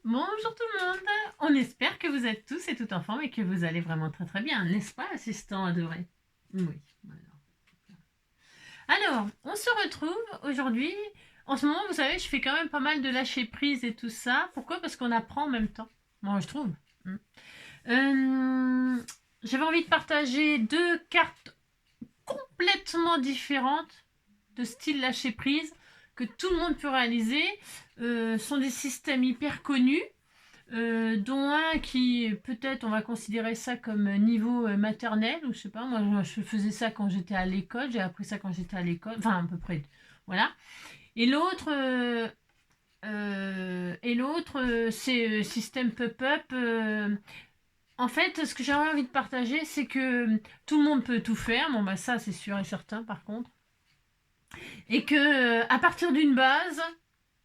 Bonjour tout le monde. On espère que vous êtes tous et toutes en forme et que vous allez vraiment très très bien, n'est-ce pas, assistant adoré? Oui. Alors, on se retrouve aujourd'hui. En ce moment, vous savez, je fais quand même pas mal de lâcher prise et tout ça. Pourquoi? Parce qu'on apprend en même temps. Moi, je trouve. J'avais envie de partager deux cartes complètement différentes de style lâcher prise que tout le monde peut réaliser. Sont des systèmes hyper connus. Dont un qui peut-être on va considérer ça comme niveau maternel ou je sais pas, moi je faisais ça quand j'étais à l'école, j'ai appris ça quand j'étais à l'école, enfin à peu près, voilà. Et l'autre c'est système pop-up. En fait, ce que j'avais envie de partager, c'est que tout le monde peut tout faire, bon bah ça c'est sûr et certain par contre, et que à partir d'une base,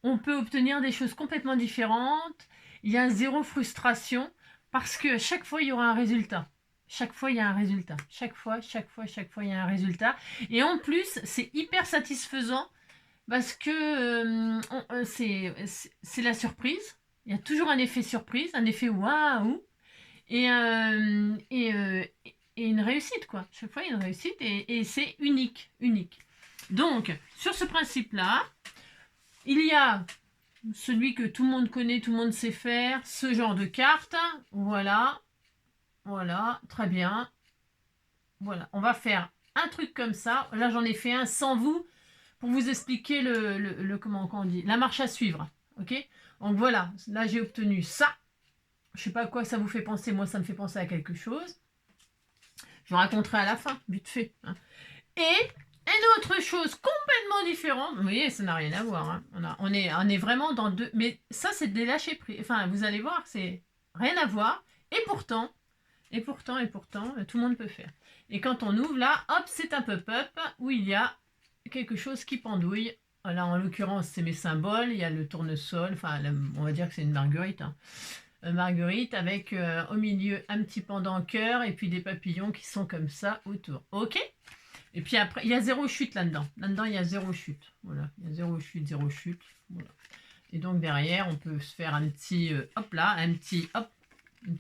on peut obtenir des choses complètement différentes. Il y a zéro frustration parce que chaque fois, il y aura un résultat. Chaque fois, il y a un résultat. Chaque fois, il y a un résultat. Et en plus, c'est hyper satisfaisant parce que c'est la surprise. Il y a toujours un effet surprise, un effet waouh et, euh, et, euh, et une réussite, quoi. Chaque fois, il y a une réussite et c'est unique, unique. Donc, sur ce principe-là, il y a celui que tout le monde connaît, tout le monde sait faire, ce genre de carte. Voilà, voilà, très bien. Voilà, on va faire un truc comme ça. Là, j'en ai fait un sans vous pour vous expliquer comment on dit, la marche à suivre. Ok. Donc voilà, là j'ai obtenu ça. Je sais pas à quoi ça vous fait penser. Moi, ça me fait penser à quelque chose. Je vous raconterai à la fin, vite fait. Hein. Et une autre chose complètement différente, vous voyez, ça n'a rien à voir. Hein. On est vraiment dans deux. Mais ça, c'est des lâcher prise. Enfin, vous allez voir, c'est rien à voir. Et pourtant, tout le monde peut faire. Et quand on ouvre là, hop, c'est un pop-up où il y a quelque chose qui pendouille. Là, en l'occurrence, c'est mes symboles. Il y a le tournesol. Enfin, on va dire que c'est une marguerite. Hein. Marguerite avec au milieu un petit pendant cœur et puis des papillons qui sont comme ça autour. Ok? Et puis après, il y a zéro chute là-dedans. Là-dedans, il y a zéro chute. Voilà, il y a zéro chute, zéro chute. Voilà. Et donc derrière, on peut se faire un petit, hop là, un petit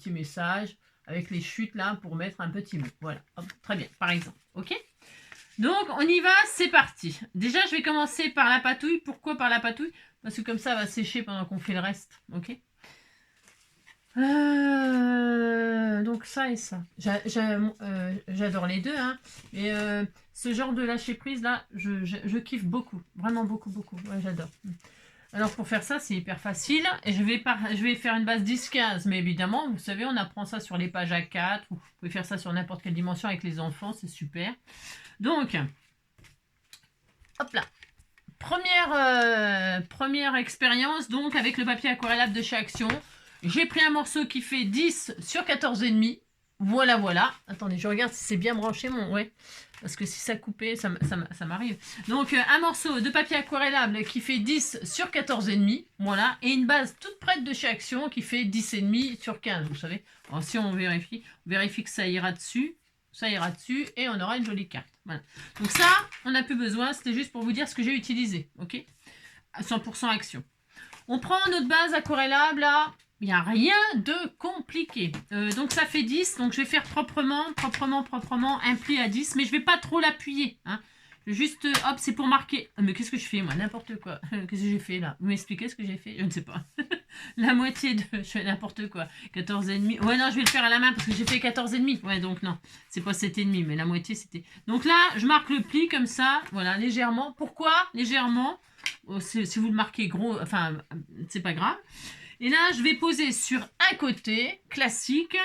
message avec les chutes là pour mettre un petit mot. Voilà, hop, très bien, par exemple. Ok? Donc on y va, c'est parti. Déjà, je vais commencer par la patouille. Pourquoi par la patouille? Parce que comme ça, va sécher pendant qu'on fait le reste. Ok? Donc ça et ça. J'adore les deux, hein. Et ce genre de lâcher prise là, je kiffe beaucoup, vraiment beaucoup, beaucoup. Ouais, j'adore. Alors pour faire ça, c'est hyper facile. Et je vais faire une base 10-15, mais évidemment, vous savez, on apprend ça sur les pages A4. Vous pouvez faire ça sur n'importe quelle dimension avec les enfants, c'est super. Donc, hop là. Première expérience donc avec le papier aquarellable de chez Action. J'ai pris un morceau qui fait 10 sur 14,5. Voilà, voilà. Attendez, je regarde si c'est bien branché mon... Ouais. Parce que si ça coupait, ça m'arrive. Donc, un morceau de papier aquarellable qui fait 10 sur 14,5. Voilà. Et une base toute prête de chez Action qui fait 10,5 sur 15. Vous savez. Alors, si on vérifie que ça ira dessus. Ça ira dessus et on aura une jolie carte. Voilà. Donc ça, on n'a plus besoin. C'était juste pour vous dire ce que j'ai utilisé. Ok? À 100% Action. On prend notre base aquarellable là. Il n'y a rien de compliqué. Donc ça fait 10. Donc je vais faire proprement un pli à 10. Mais je ne vais pas trop l'appuyer. Hein. Juste, hop, c'est pour marquer. Mais qu'est-ce que je fais moi? N'importe quoi. Qu'est-ce que j'ai fait là? Vous m'expliquez ce que j'ai fait? Je ne sais pas. La moitié de... Je fais n'importe quoi. 14,5. Ouais, non, je vais le faire à la main parce que j'ai fait 14,5. Ouais, donc non. C'est pas 7,5, mais la moitié c'était... Donc là, je marque le pli comme ça. Voilà, légèrement. Pourquoi légèrement? Si vous le marquez gros, enfin, c'est pas grave. Et là, je vais poser sur un côté, classique,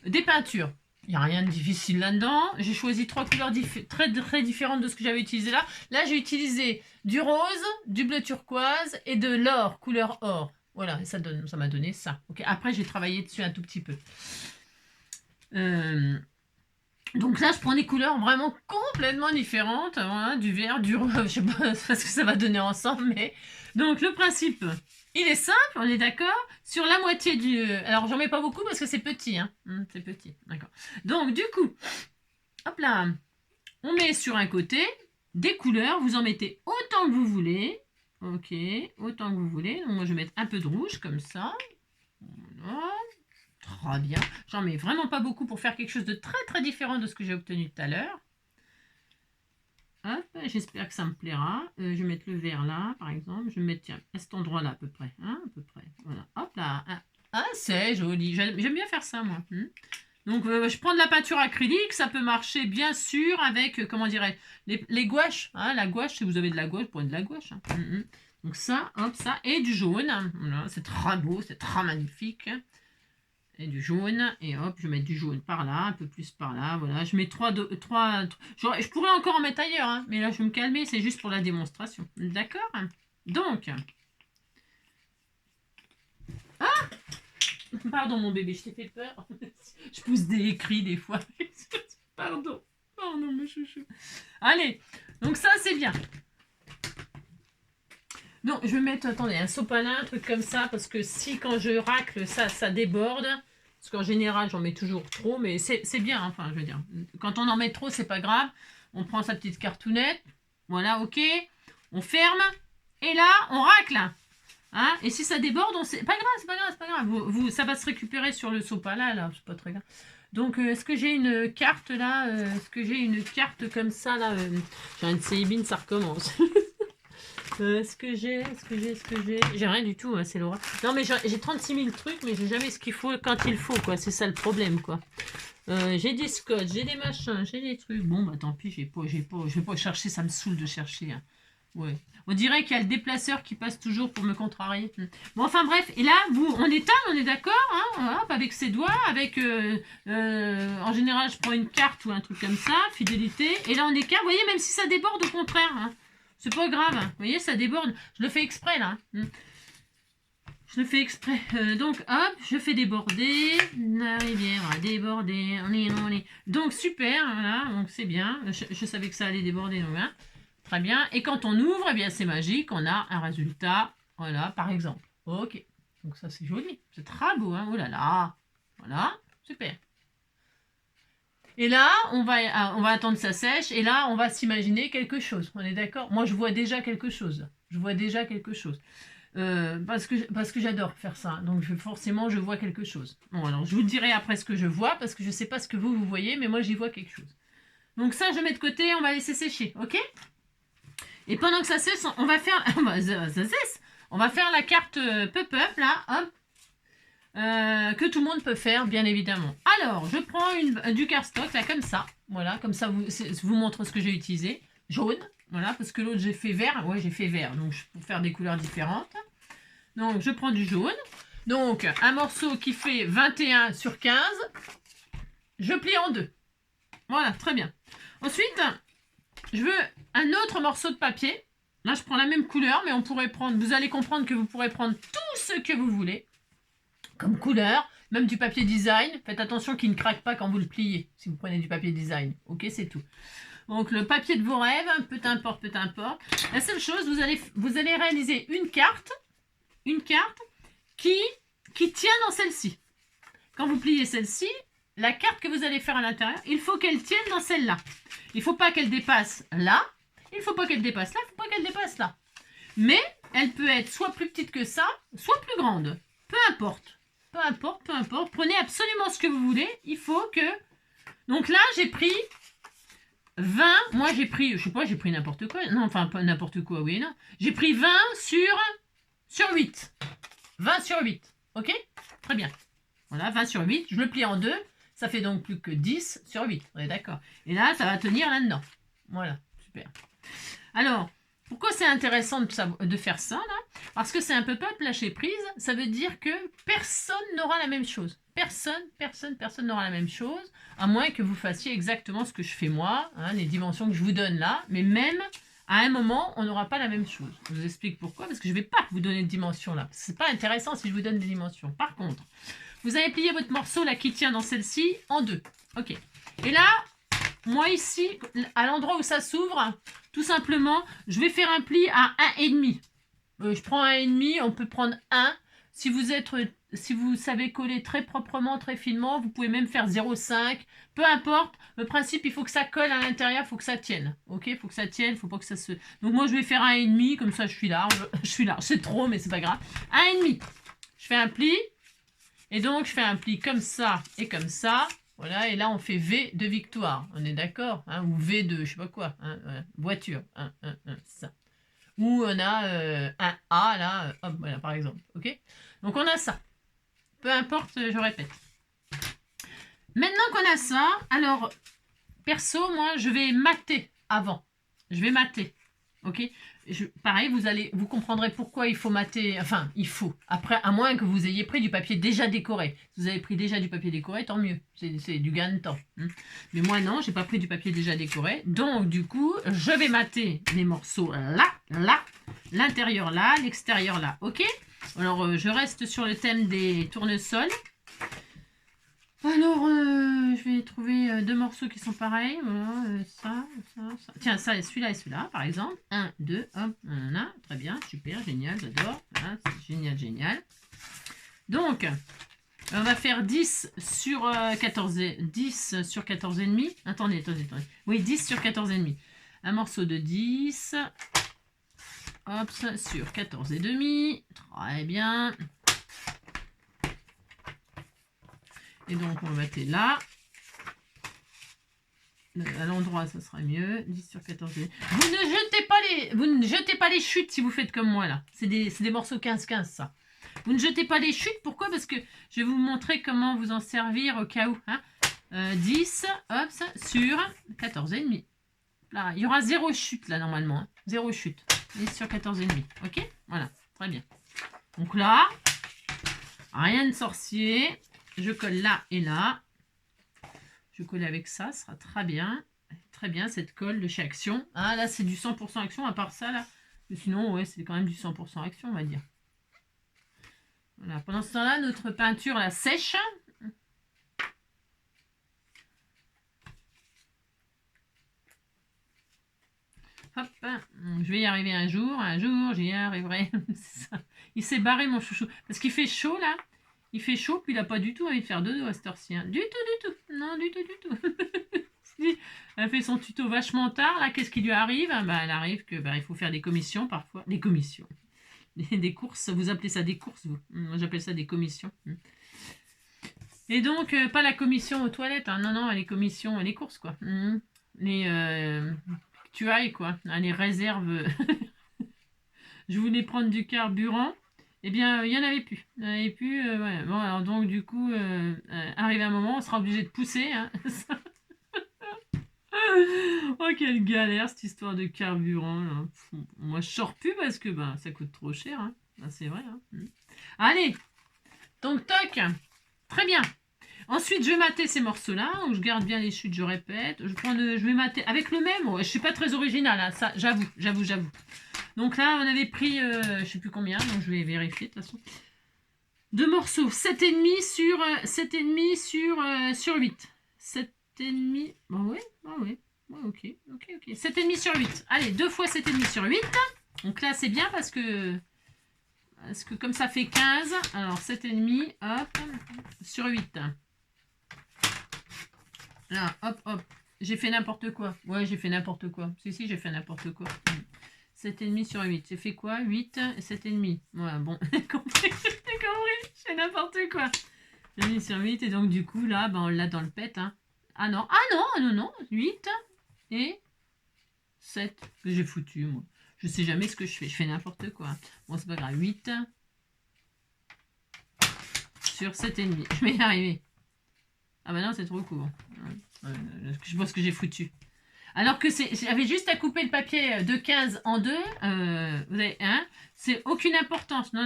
des peintures. Il n'y a rien de difficile là-dedans. J'ai choisi 3 couleurs très, très différentes de ce que j'avais utilisé là. Là, j'ai utilisé du rose, du bleu turquoise et de l'or, couleur or. Voilà, ça m'a donné ça. Okay. Après, j'ai travaillé dessus un tout petit peu. Donc là, je prends des couleurs vraiment complètement différentes. Hein, du vert, du rose, je sais pas ce que ça va donner ensemble. Mais... Donc, le principe, il est simple, on est d'accord. Sur la moitié du... Alors, j'en mets pas beaucoup parce que c'est petit. Hein. C'est petit, d'accord. Donc, du coup, hop là, on met sur un côté des couleurs. Vous en mettez autant que vous voulez. Ok, autant que vous voulez. Donc, moi, je vais mettre un peu de rouge, comme ça. Très bien. J'en mets vraiment pas beaucoup pour faire quelque chose de très très différent de ce que j'ai obtenu tout à l'heure. Hop, j'espère que ça me plaira. Je vais mettre le vert là, par exemple. Je vais mettre, tiens, à cet endroit-là à peu près. Hein, à peu près. Voilà. Hop là. Ah, c'est joli. J'aime bien faire ça, moi. Donc, je prends de la peinture acrylique. Ça peut marcher, bien sûr, avec, comment dirais les gouaches. Hein, la gouache, si vous avez de la gouache, vous prenez de la gouache. Hein. Donc ça, hop, ça. Et du jaune. Voilà, c'est très beau, c'est très magnifique. Et du jaune, et hop, je vais mettre du jaune par là, un peu plus par là, voilà, je mets je pourrais encore en mettre ailleurs, hein, mais là je vais me calmer, c'est juste pour la démonstration, d'accord? Donc, ah, pardon mon bébé, je t'ai fait peur, je pousse des cris des fois, pardon, mon chouchou, allez, donc ça c'est bien. Donc, je vais mettre, attendez, un sopalin, un truc comme ça, parce que si quand je racle, ça déborde. Parce qu'en général, j'en mets toujours trop, mais c'est bien, enfin, je veux dire. Quand on en met trop, c'est pas grave. On prend sa petite cartounette. Voilà, ok. On ferme. Et là, on racle. Hein, et si ça déborde, c'est pas grave, c'est pas grave, c'est pas grave. Ça va se récupérer sur le sopalin, là, c'est pas très grave. Donc, est-ce que j'ai une carte, là Est-ce que j'ai une carte comme ça, là J'ai un Seibin, ça recommence. Est-ce que j'ai J'ai rien du tout, hein, c'est Laura. Non, mais j'ai 36 000 trucs, mais j'ai jamais ce qu'il faut quand il faut, quoi. C'est ça le problème, quoi. J'ai des scotch, j'ai des machins, j'ai des trucs. Bon, bah tant pis, je vais pas chercher, ça me saoule de chercher. Hein. Ouais. On dirait qu'il y a le déplaceur qui passe toujours pour me contrarier. Bon, enfin bref, et là, on éteint, on est d'accord, hein, hop, avec ses doigts, avec, en général, je prends une carte ou un truc comme ça, fidélité, et là on écarte, vous voyez, même si ça déborde, au contraire, hein. C'est pas grave, hein. Vous voyez, ça déborde. Je le fais exprès, là. Je le fais exprès. Donc, hop, je fais déborder. La rivière a débordé. On est. Donc, super, voilà. Donc, c'est bien. Je savais que ça allait déborder, donc, hein. Très bien. Et quand on ouvre, eh bien, c'est magique. On a un résultat. Voilà, par exemple. Ok. Donc, ça, c'est joli. C'est très beau, hein. Oh là là. Voilà. Super. Et là, on va attendre que ça sèche. Et là, on va s'imaginer quelque chose. On est d'accord? Moi, je vois déjà quelque chose. Je vois déjà quelque chose. Parce que j'adore faire ça. Donc, forcément, je vois quelque chose. Bon, alors, je vous dirai après ce que je vois. Parce que je ne sais pas ce que vous voyez. Mais moi, j'y vois quelque chose. Donc, ça, je mets de côté. On va laisser sécher. OK? Et pendant que ça cesse, on va faire... ça cesse. On va faire la carte pop-up, là. Hop. Que tout le monde peut faire, bien évidemment. Alors, je prends du cardstock, là, comme ça. Voilà, comme ça, vous montre ce que j'ai utilisé. Jaune, voilà, parce que l'autre, j'ai fait vert. Ouais, j'ai fait vert, donc pour faire des couleurs différentes. Donc, je prends du jaune. Donc, un morceau qui fait 21 sur 15. Je plie en deux. Voilà, très bien. Ensuite, je veux un autre morceau de papier. Là, je prends la même couleur, mais on pourrait prendre... Vous allez comprendre que vous pourrez prendre tout ce que vous voulez. Comme couleur, même du papier design. Faites attention qu'il ne craque pas quand vous le pliez, si vous prenez du papier design. Ok, c'est tout. Donc, le papier de vos rêves, peu importe. La seule chose, vous allez réaliser une carte qui tient dans celle-ci. Quand vous pliez celle-ci, la carte que vous allez faire à l'intérieur, il faut qu'elle tienne dans celle-là. Il ne faut pas qu'elle dépasse là. Il ne faut pas qu'elle dépasse là. Il ne faut pas qu'elle dépasse là. Mais elle peut être soit plus petite que ça, soit plus grande. Peu importe. Peu importe. Prenez absolument ce que vous voulez. Il faut que... Donc là, j'ai pris 20. Moi, j'ai pris... Je sais pas, j'ai pris n'importe quoi. Non, enfin, pas n'importe quoi, oui, non. J'ai pris 20 sur 8. 20 sur 8. Ok? Très bien. Voilà, 20 sur 8. Je le plie en deux. Ça fait donc plus que 10 sur 8. On est d'accord. Et là, ça va tenir là-dedans. Voilà, super. Alors... Pourquoi c'est intéressant de faire ça, là? Parce que c'est un pop-up lâcher prise. Ça veut dire que personne n'aura la même chose. Personne n'aura la même chose, à moins que vous fassiez exactement ce que je fais moi, hein, les dimensions que je vous donne là. Mais même, à un moment, on n'aura pas la même chose. Je vous explique pourquoi, parce que je ne vais pas vous donner de dimensions là. C'est pas intéressant si je vous donne des dimensions. Par contre, vous allez plier votre morceau là qui tient dans celle-ci en deux. Ok. Et là... Moi ici, à l'endroit où ça s'ouvre, tout simplement, je vais faire un pli à 1,5. Je prends 1,5, on peut prendre 1. Si vous savez coller très proprement, très finement, vous pouvez même faire 0,5. Peu importe, le principe, il faut que ça colle à l'intérieur, il faut que ça tienne. Ok, il faut que ça tienne, il ne faut pas que ça se... Donc moi, je vais faire 1,5, comme ça je suis large. Je suis large, c'est trop, mais c'est pas grave. 1,5. Je fais un pli. Et donc, je fais un pli comme ça et comme ça. Voilà, et là, on fait V de victoire. On est d'accord, hein, ou V de, je sais pas quoi, hein, voiture, ça. Ou on a un A, là, hop, voilà, par exemple, ok. Donc, on a ça. Peu importe, je répète. Maintenant qu'on a ça, alors, perso, moi, je vais mater avant. Je vais mater, ok. Pareil, vous comprendrez pourquoi il faut mater, enfin, il faut. Après, à moins que vous ayez pris du papier déjà décoré. Si vous avez pris déjà du papier décoré, tant mieux. C'est du gain de temps. Mais moi, non, j'ai pas pris du papier déjà décoré. Donc, du coup, je vais mater les morceaux là, l'intérieur là, l'extérieur là, ok. Alors, je reste sur le thème des tournesols. Alors, je vais trouver deux morceaux qui sont pareils. Voilà, ça. Tiens, ça, celui-là et celui-là, par exemple. 1, 2, hop, voilà. Très bien, super, génial, j'adore. Voilà, c'est génial, génial. Donc, on va faire 10 sur 14, 10 sur 14 et demi. Attendez. Oui, 10 sur 14 et demi. Un morceau de 10. Hop, sur 14 et demi. Très bien. Et donc, on va mettre là. À l'endroit, ça sera mieux. 10 sur 14. Vous ne jetez pas les chutes si vous faites comme moi, là. C'est des morceaux 15-15, ça. Vous ne jetez pas les chutes. Pourquoi? Parce que je vais vous montrer comment vous en servir au cas où. Hein. 10, hop, sur 14,5. Là, il y aura 0 chute, là, normalement. Hein. 0 chute. 10 sur 14,5. Ok? Voilà. Très bien. Donc là, rien de sorcier. Je colle là et là. Je colle avec ça, ce sera très bien. Très bien, cette colle de chez Action. Ah, là, c'est du 100% Action, à part ça, là. Mais sinon, ouais, c'est quand même du 100% Action, on va dire. Voilà. Pendant ce temps-là, notre peinture, la sèche. Hop, je vais y arriver un jour, j'y arriverai. Il s'est barré, mon chouchou. Parce qu'il fait chaud, là. Il fait chaud, puis il n'a pas du tout envie de faire dodo à cette heure-ci. Hein. Du tout. Non, du tout. Elle fait son tuto vachement tard, là. Qu'est-ce qui lui arrive? Bah, elle arrive que il faut faire des commissions, parfois. Des commissions. Des courses. Vous appelez ça des courses, vous? Moi, j'appelle ça des commissions. Et donc, pas la commission aux toilettes. Hein. Non, les commissions, les courses, quoi. Les... tu ailles, quoi. Les réserves. Je voulais prendre du carburant. Eh bien, il n'y en avait plus. Il n'y en avait plus. Ouais. Bon, alors donc, du coup, arrivé un moment, on sera obligé de pousser. Hein. Oh, quelle galère, cette histoire de carburant. Là. Moi, je sors plus parce que ça coûte trop cher. Hein. C'est vrai. Hein. Allez. Donc, toc. Très bien. Ensuite, je vais mater ces morceaux-là. Je garde bien les chutes, je répète. Je vais mater avec le même. Ouais, je ne suis pas très originale. Hein, ça, j'avoue. Donc là, on avait pris, je ne sais plus combien, donc je vais vérifier de toute façon. Deux morceaux, 7,5 sur 8. 7,5, bon ouais, ok. 7,5 sur 8. Allez, 2 fois 7,5 sur 8. Donc là, c'est bien parce que comme ça fait 15, alors 7,5, hop, sur 8. Là, hop. J'ai fait n'importe quoi. Ouais, j'ai fait n'importe quoi. Si, j'ai fait n'importe quoi. 7,5 sur 8. J'ai fait quoi? 8 et 7,5. Voilà, bon. J'ai compris. Je fais n'importe quoi. 7,5 sur 8. Et donc, du coup, là, on l'a dans le pet. Hein. Ah non. 8 et 7. Que j'ai foutu, moi. Je sais jamais ce que je fais. Je fais n'importe quoi. Bon, c'est pas grave. 8 sur 7,5. Je vais y arriver. Ah bah non, c'est trop court. Je pense que j'ai foutu. Alors que j'avais juste à couper le papier de 15 en deux. Vous avez, hein, c'est aucune importance. Non,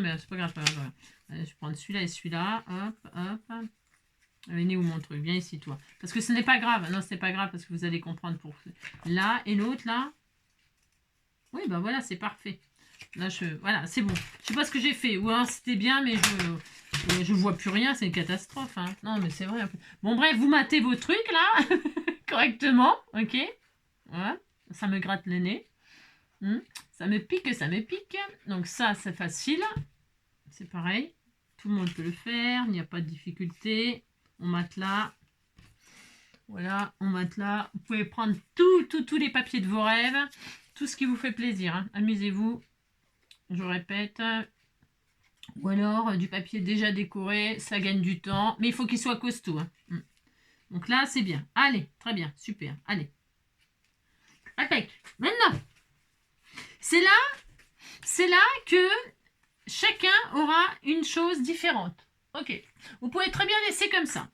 mais c'est pas grave. Je vais prendre celui-là et celui-là. Hop. Venez où mon truc? Viens ici, toi. Parce que ce n'est pas grave. Non, c'est pas grave parce que vous allez comprendre pour là et l'autre là. Oui, bah voilà, c'est parfait. Là, voilà, c'est bon. Je sais pas ce que j'ai fait. Ou alors c'était bien, mais je vois plus rien. C'est une catastrophe. Hein. Non, mais c'est vrai. Bon, bref, vous matez vos trucs là. Correctement, ok. Voilà, ça me gratte le nez. Ça me pique. Donc ça, c'est facile. C'est pareil. Tout le monde peut le faire. Il n'y a pas de difficulté. On mate là. Voilà, on mate là. Vous pouvez prendre tous les papiers de vos rêves. Tout ce qui vous fait plaisir. Hein. Amusez-vous. Je répète. Ou alors du papier déjà décoré, ça gagne du temps, mais il faut qu'il soit costaud. Hein. Donc là, c'est bien. Allez, très bien, super. Allez. Impec. Maintenant, c'est là que chacun aura une chose différente. Ok. Vous pouvez très bien laisser comme ça.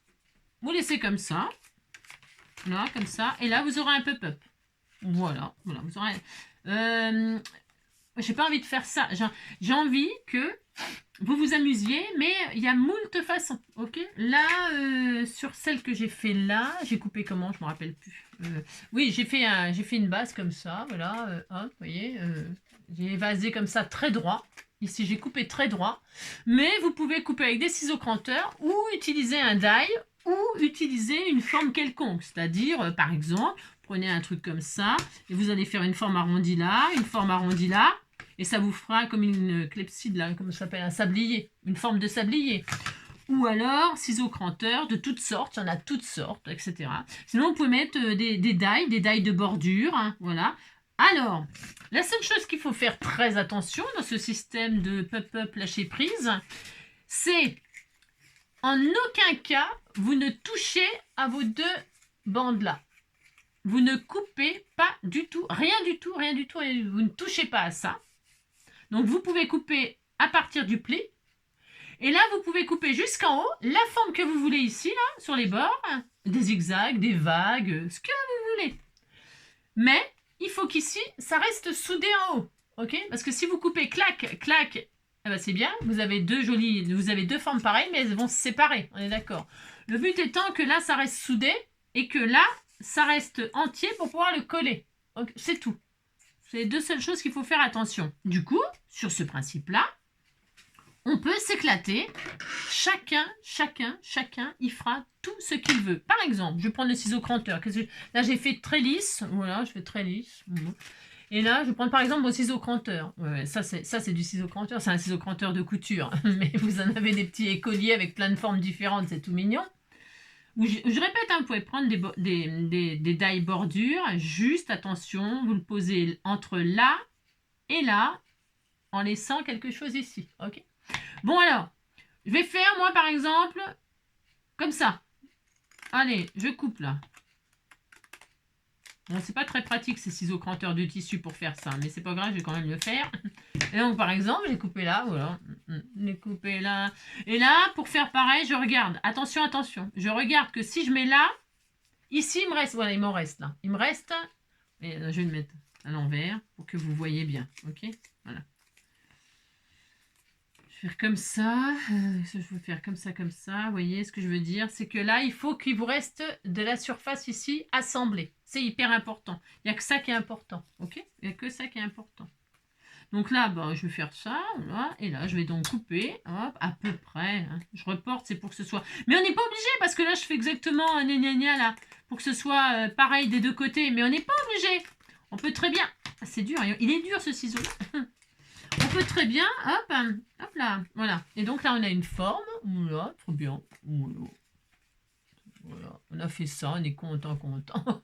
Vous laissez comme ça. Là, comme ça. Et là, vous aurez un pop-up. Voilà. Voilà. Vous aurez. J'ai pas envie de faire ça. J'ai envie que vous vous amusiez, mais il y a moult façons. Ok. Là, sur celle que j'ai fait là, j'ai coupé comment? Je me rappelle plus. Oui, j'ai fait une base comme ça. Voilà. Hop, vous voyez. J'ai évasé comme ça très droit. Ici, j'ai coupé très droit. Mais vous pouvez couper avec des ciseaux cranteurs ou utiliser un die ou utiliser une forme quelconque. C'est-à-dire, par exemple, prenez un truc comme ça et vous allez faire une forme arrondie là, une forme arrondie là. Et ça vous fera comme une clepsydre, là, comme ça s'appelle, un sablier. Une forme de sablier. Ou alors, ciseaux cranteurs de toutes sortes. Il y en a toutes sortes, etc. Sinon, vous pouvez mettre des die de bordure. Hein, voilà. Alors, la seule chose qu'il faut faire très attention dans ce système de pop-up lâcher prise, c'est en aucun cas, vous ne touchez à vos deux bandes là. Vous ne coupez pas du tout, rien du tout, rien du tout, rien du tout. Vous ne touchez pas à ça. Donc, vous pouvez couper à partir du pli. Et là, vous pouvez couper jusqu'en haut la forme que vous voulez ici, là, sur les bords. Des zigzags, des vagues, ce que vous voulez. Mais il faut qu'ici, ça reste soudé en haut. Ok? Parce que si vous coupez clac, clac, eh ben c'est bien. Vous avez deux formes pareilles, mais elles vont se séparer. On est d'accord. Le but étant que là, ça reste soudé et que là, ça reste entier pour pouvoir le coller. Okay, c'est tout. C'est les deux seules choses qu'il faut faire attention. Du coup, sur ce principe-là, on peut s'éclater. Chacun, il fera tout ce qu'il veut. Par exemple, je vais prendre le ciseau cranteur. Là, j'ai fait très lisse. Voilà, je fais très lisse. Et là, je vais prendre par exemple mon ciseau cranteur. Ouais, ça, c'est du ciseau cranteur. C'est un ciseau cranteur de couture. Mais vous en avez des petits écoliers avec plein de formes différentes. C'est tout mignon. Je répète, hein, vous pouvez prendre des die bordures. Juste, attention, vous le posez entre là et là en laissant quelque chose ici. Ok? Bon alors, je vais faire moi par exemple comme ça. Allez, je coupe là. Bon, c'est pas très pratique ces ciseaux cranteurs de tissu pour faire ça, mais c'est pas grave, je vais quand même le faire. Et donc par exemple, j'ai coupé là, voilà. J'ai coupé là. Et là, pour faire pareil, je regarde. Attention, attention. Je regarde que si je mets là, ici il me reste, voilà, il m'en reste là. Il me reste, et je vais le mettre à l'envers pour que vous voyez bien. Ok, voilà. Je vais faire comme ça, je vais faire comme ça, vous voyez ce que je veux dire, c'est que là, il faut qu'il vous reste de la surface ici assemblée. C'est hyper important. Il n'y a que ça qui est important, ok? Il n'y a que ça qui est important. Donc là, ben, je vais faire ça, voilà, et là, je vais donc couper, hop, à peu près. Hein. Je reporte, c'est pour que ce soit... Mais on n'est pas obligé, parce que là, je fais exactement un gna là, pour que ce soit pareil des deux côtés, mais on n'est pas obligé. On peut très bien... Ah, c'est dur, il est dur ce ciseau-là. On peut très bien, hop là, voilà. Et donc là, on a une forme, voilà, trop bien. Voilà, on a fait ça, on est content. on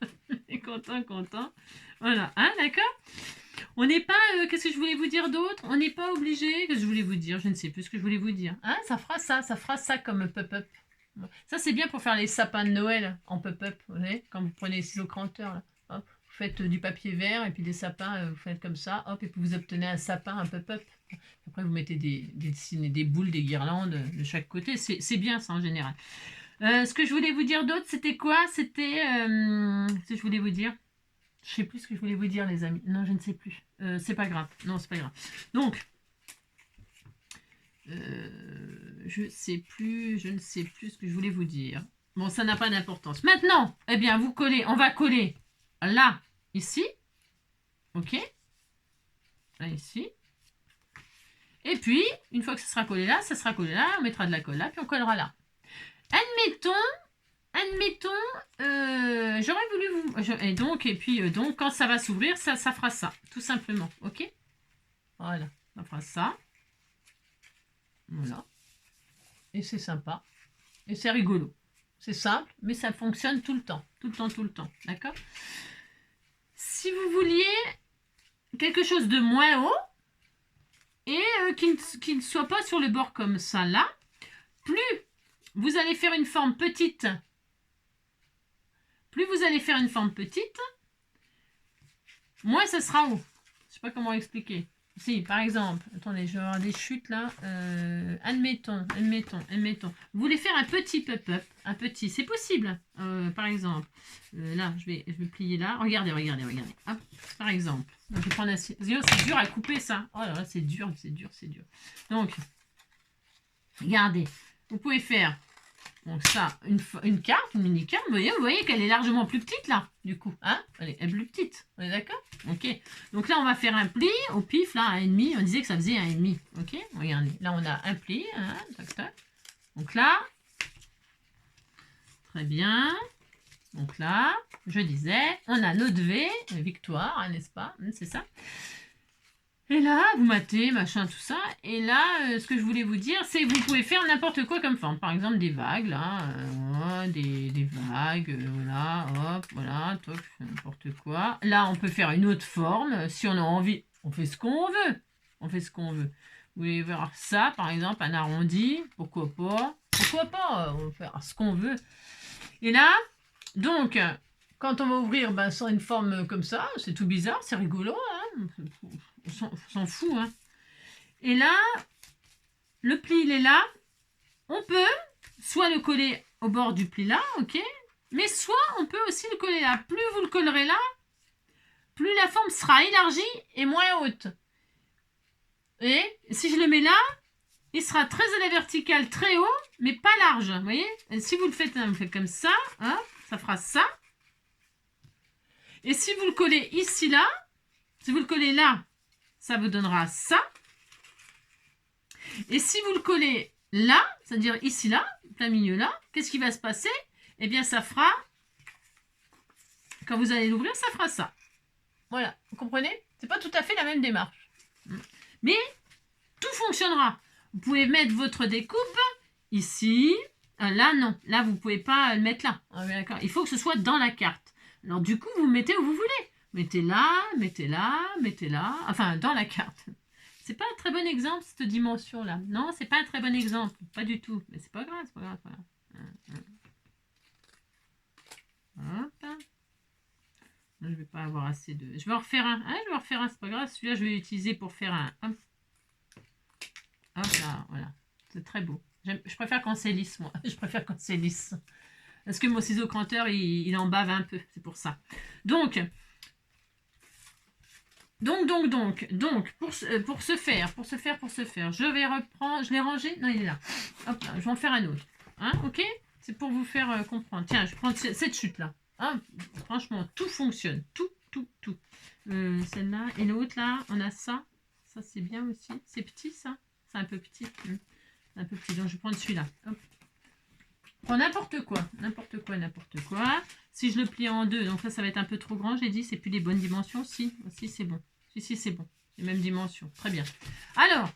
est content. Voilà, hein, d'accord. On n'est pas, qu'est-ce que je voulais vous dire d'autre? On n'est pas obligé, qu'est-ce que je voulais vous dire? Je ne sais plus ce que je voulais vous dire. Hein, ça fera ça comme pop-up. Ça, c'est bien pour faire les sapins de Noël en pop-up, vous voyez, quand vous prenez les ciseaux cranteurs, là. Hop. Vous faites du papier vert et puis des sapins, vous faites comme ça, hop, et puis vous obtenez un sapin, un pop-up. Après, vous mettez des boules, des guirlandes de chaque côté. C'est bien ça en général. Ce que je voulais vous dire d'autre, c'était quoi? C'était... ce que je voulais vous dire. Je ne sais plus ce que je voulais vous dire, les amis. Non, je ne sais plus. C'est pas grave. Non, c'est pas grave. Donc, je ne sais plus ce que je voulais vous dire. Bon, ça n'a pas d'importance. Maintenant, eh bien, vous collez, on va coller là, ici. Ok? Là, ici. Et puis, une fois que ça sera collé là, on mettra de la colle là, puis on collera là. Admettons, j'aurais voulu vous... Et puis, quand ça va s'ouvrir, ça fera ça, tout simplement. Ok? Voilà, ça fera ça. Voilà. Et c'est sympa. Et c'est rigolo. C'est simple, mais ça fonctionne tout le temps. Tout le temps. D'accord? Si vous vouliez quelque chose de moins haut, et qui ne soit pas sur le bord comme ça là. Plus vous allez faire une forme petite, moins ça sera haut. Je sais pas comment expliquer. Si, par exemple, attendez, je vais avoir des chutes là. Admettons. Vous voulez faire un petit pop-up, c'est possible. Par exemple, là, je vais plier là. Regardez. Hop, par exemple. Donc, je vais prendre un ciseau. C'est dur à couper ça. Oh là là, c'est dur. Donc, regardez. Vous pouvez faire donc ça, une carte, une mini-carte. Vous voyez qu'elle est largement plus petite là, du coup. Hein, elle est plus petite. On est d'accord? Ok. Donc là, on va faire un pli au pif, là, 1,5. On disait que ça faisait 1,5. Ok. Regardez. Là, on a un pli. Hein, tac. Donc là, très bien. Donc là, je disais, on a notre V, victoire, hein, n'est-ce pas? C'est ça. Et là, vous matez, machin, tout ça. Et là, ce que je voulais vous dire, c'est que vous pouvez faire n'importe quoi comme forme. Par exemple, des vagues, là. Des vagues, voilà, hop, voilà, toc, n'importe quoi. Là, on peut faire une autre forme. Si on a envie, on fait ce qu'on veut. Vous voulez voir ça, par exemple, un arrondi. Pourquoi pas? On va faire ce qu'on veut. Et là, donc, quand on va ouvrir sur une forme comme ça, c'est tout bizarre, c'est rigolo, hein, on s'en fout. Hein. Et là, le pli, il est là. On peut soit le coller au bord du pli là, ok, mais soit on peut aussi le coller là. Plus vous le collerez là, plus la forme sera élargie et moins haute. Et si je le mets là, il sera très à la verticale, très haut, mais pas large. Vous voyez? Et si vous le faites comme ça, hein, ça fera ça. Et si vous le collez ici, là, si vous le collez là, ça vous donnera ça. Et si vous le collez là, c'est-à-dire ici, là, plein milieu là, qu'est-ce qui va se passer? Eh bien, ça fera, quand vous allez l'ouvrir, ça fera ça. Voilà, vous comprenez? C'est pas tout à fait la même démarche. Mais tout fonctionnera. Vous pouvez mettre votre découpe ici. Là, non. Là, vous ne pouvez pas le mettre là. Il faut que ce soit dans la carte. Alors, du coup, vous mettez où vous voulez. Mettez là. Enfin, dans la carte. C'est pas un très bon exemple, cette dimension-là. Non, c'est pas un très bon exemple. Pas du tout. Mais c'est pas grave, Voilà. Hop. Je vais pas avoir assez de... Je vais en refaire un. C'est pas grave. Celui-là, je vais l'utiliser pour faire un... Hop là, voilà. C'est très beau. Je préfère quand c'est lisse, moi. Je préfère quand c'est lisse. Parce que mon ciseau cranteur, il en bave un peu. C'est pour ça. Donc, pour ce faire, je vais reprendre... Je l'ai rangé? Non, il est là. Hop là, je vais en faire un autre. Hein, ok? C'est pour vous faire comprendre. Tiens, je prends cette chute-là. Hein, franchement, tout fonctionne. Tout. Celle-là. Et l'autre, là, on a ça. Ça, c'est bien aussi. C'est petit, ça. C'est un peu petit. Un peu petit. Donc, je vais prendre celui-là. Hop. Je prends n'importe quoi. Si je le plie en deux, donc là, ça va être un peu trop grand. J'ai dit, c'est plus les bonnes dimensions. Si, c'est bon. Si, c'est bon. Les mêmes dimensions. Très bien. Alors,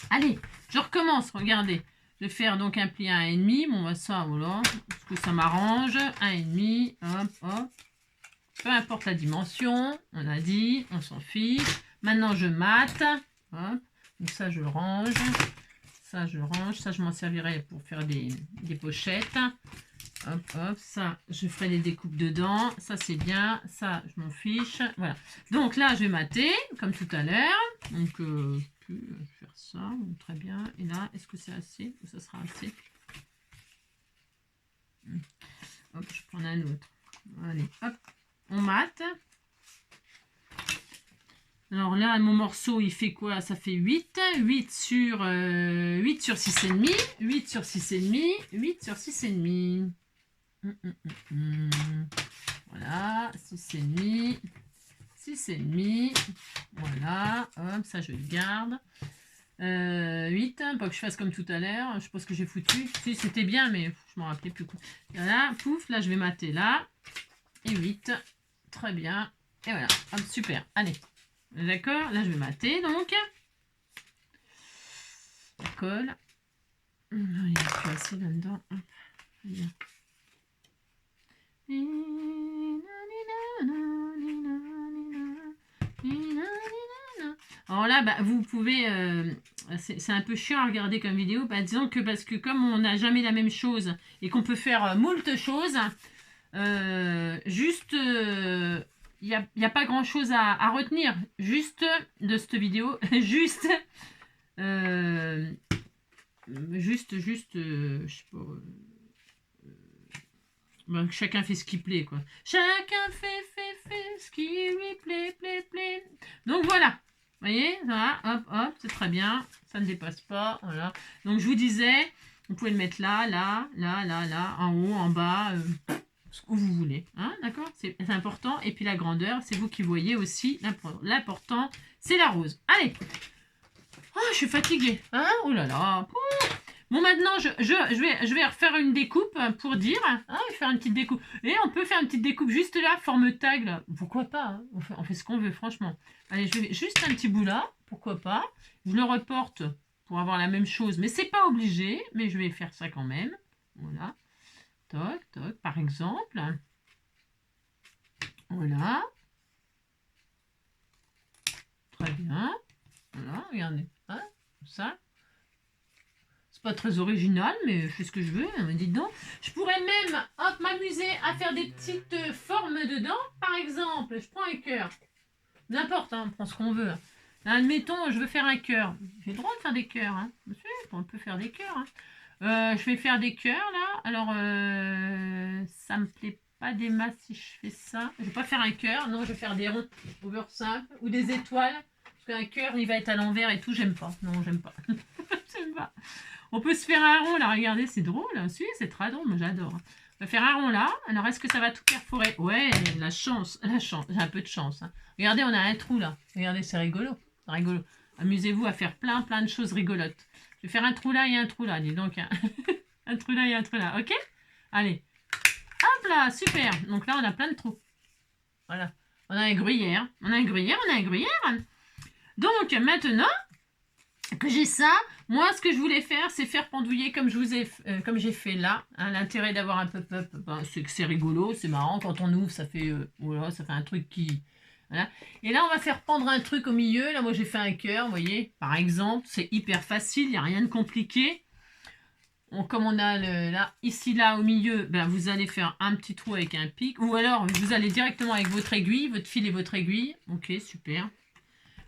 allez, je recommence. Regardez. Je vais faire donc un pli à 1,5. Bon, ça, voilà. Parce que ça m'arrange. 1,5. Hop. Peu importe la dimension. On a dit. On s'en fiche. Maintenant, je mate. Hop. Donc ça, je le range. Ça, je m'en servirai pour faire des pochettes. Hop. Ça, je ferai des découpes dedans. Ça, c'est bien. Ça, je m'en fiche. Voilà. Donc là, je vais mater, comme tout à l'heure. Donc, je vais faire ça. Très bien. Et là, est-ce que c'est assez? Ou ça sera assez? Hop, je prends un autre. Allez, hop. On mate. Alors là, mon morceau, il fait quoi? Ça fait 8. 8 sur 6,5. 8 sur 6,5. 8 sur 6,5. Voilà, 6,5. 6,5. Voilà, hop, ça je le garde. 8, pas que je fasse comme tout à l'heure. Je sais pas ce que j'ai foutu. Si, c'était bien, mais je m'en rappelais plus. Voilà, pouf, là je vais mater là. Et 8. Très bien. Et voilà, hop, super. Allez. D'accord, là je vais mater donc. La colle. Il n'y a plus assez là-dedans. Bien. Alors là, bah, vous pouvez... c'est un peu chiant à regarder comme vidéo. Bah, disons que parce que comme on n'a jamais la même chose et qu'on peut faire moult choses, juste... il n'y a pas grand chose à retenir. Juste de cette vidéo. Juste... je sais pas... bah, chacun fait ce qui plaît, quoi. Chacun fait ce qui lui plaît. Donc voilà. Vous voyez, voilà, hop, c'est très bien. Ça ne dépasse pas, voilà. Donc je vous disais, vous pouvez le mettre là, en haut, en bas, où vous voulez. Hein, d'accord? C'est important. Et puis la grandeur, c'est vous qui voyez aussi. L'important, c'est la rose. Allez. Oh, je suis fatiguée. Hein? Oh là là. Bon, maintenant, je vais refaire une découpe pour dire. Hein, je vais faire une petite découpe. Et on peut faire une petite découpe juste là, forme tag. Là. Pourquoi pas, hein, on fait ce qu'on veut, franchement. Allez, je vais juste un petit bout là. Pourquoi pas. Je le reporte pour avoir la même chose. Mais c'est pas obligé. Mais je vais faire ça quand même. Voilà. Toc, par exemple. Voilà. Très bien. Voilà, regardez. Hein, ça. Pas très original, mais je fais ce que je veux, hein, dites donc. Je pourrais même m'amuser à faire des petites formes dedans. Par exemple, je prends un cœur. N'importe, hein, on prend ce qu'on veut. Là, admettons, je veux faire un cœur. J'ai le droit de faire des cœurs. Hein. On peut faire des cœurs. Hein. Je vais faire des cœurs, là. Alors, ça me plaît pas des masses si je fais ça. Je vais pas faire un cœur. Non, je vais faire des ronds au beurre simple ou des étoiles. Parce qu'un cœur, il va être à l'envers et tout. J'aime pas. Non, j'aime pas. J'aime pas. On peut se faire un rond là, regardez, c'est drôle. Si, c'est très drôle, moi j'adore. On va faire un rond là. Alors, est-ce que ça va tout perforer? Ouais, la chance. J'ai un peu de chance. Hein. Regardez, on a un trou là. Regardez, c'est rigolo. C'est rigolo. Amusez-vous à faire plein de choses rigolotes. Je vais faire un trou là et un trou là, dis donc. Hein. Un trou là et un trou là, ok? Allez. Hop là, super. Donc là, on a plein de trous. Voilà. On a un gruyère. On a un gruyère. Donc, maintenant que j'ai ça, moi, ce que je voulais faire, c'est faire pendouiller comme j'ai fait là. Hein, l'intérêt d'avoir un pop-up, ben, c'est que c'est rigolo, c'est marrant. Quand on ouvre, ça fait, voilà, ça fait un truc qui... Voilà. Et là, on va faire pendre un truc au milieu. Là, moi, j'ai fait un cœur, vous voyez. Par exemple, c'est hyper facile, il n'y a rien de compliqué. Comme on a là, ici, là, au milieu, ben, vous allez faire un petit trou avec un pic. Ou alors, vous allez directement avec votre aiguille, votre fil et votre aiguille. Ok, super.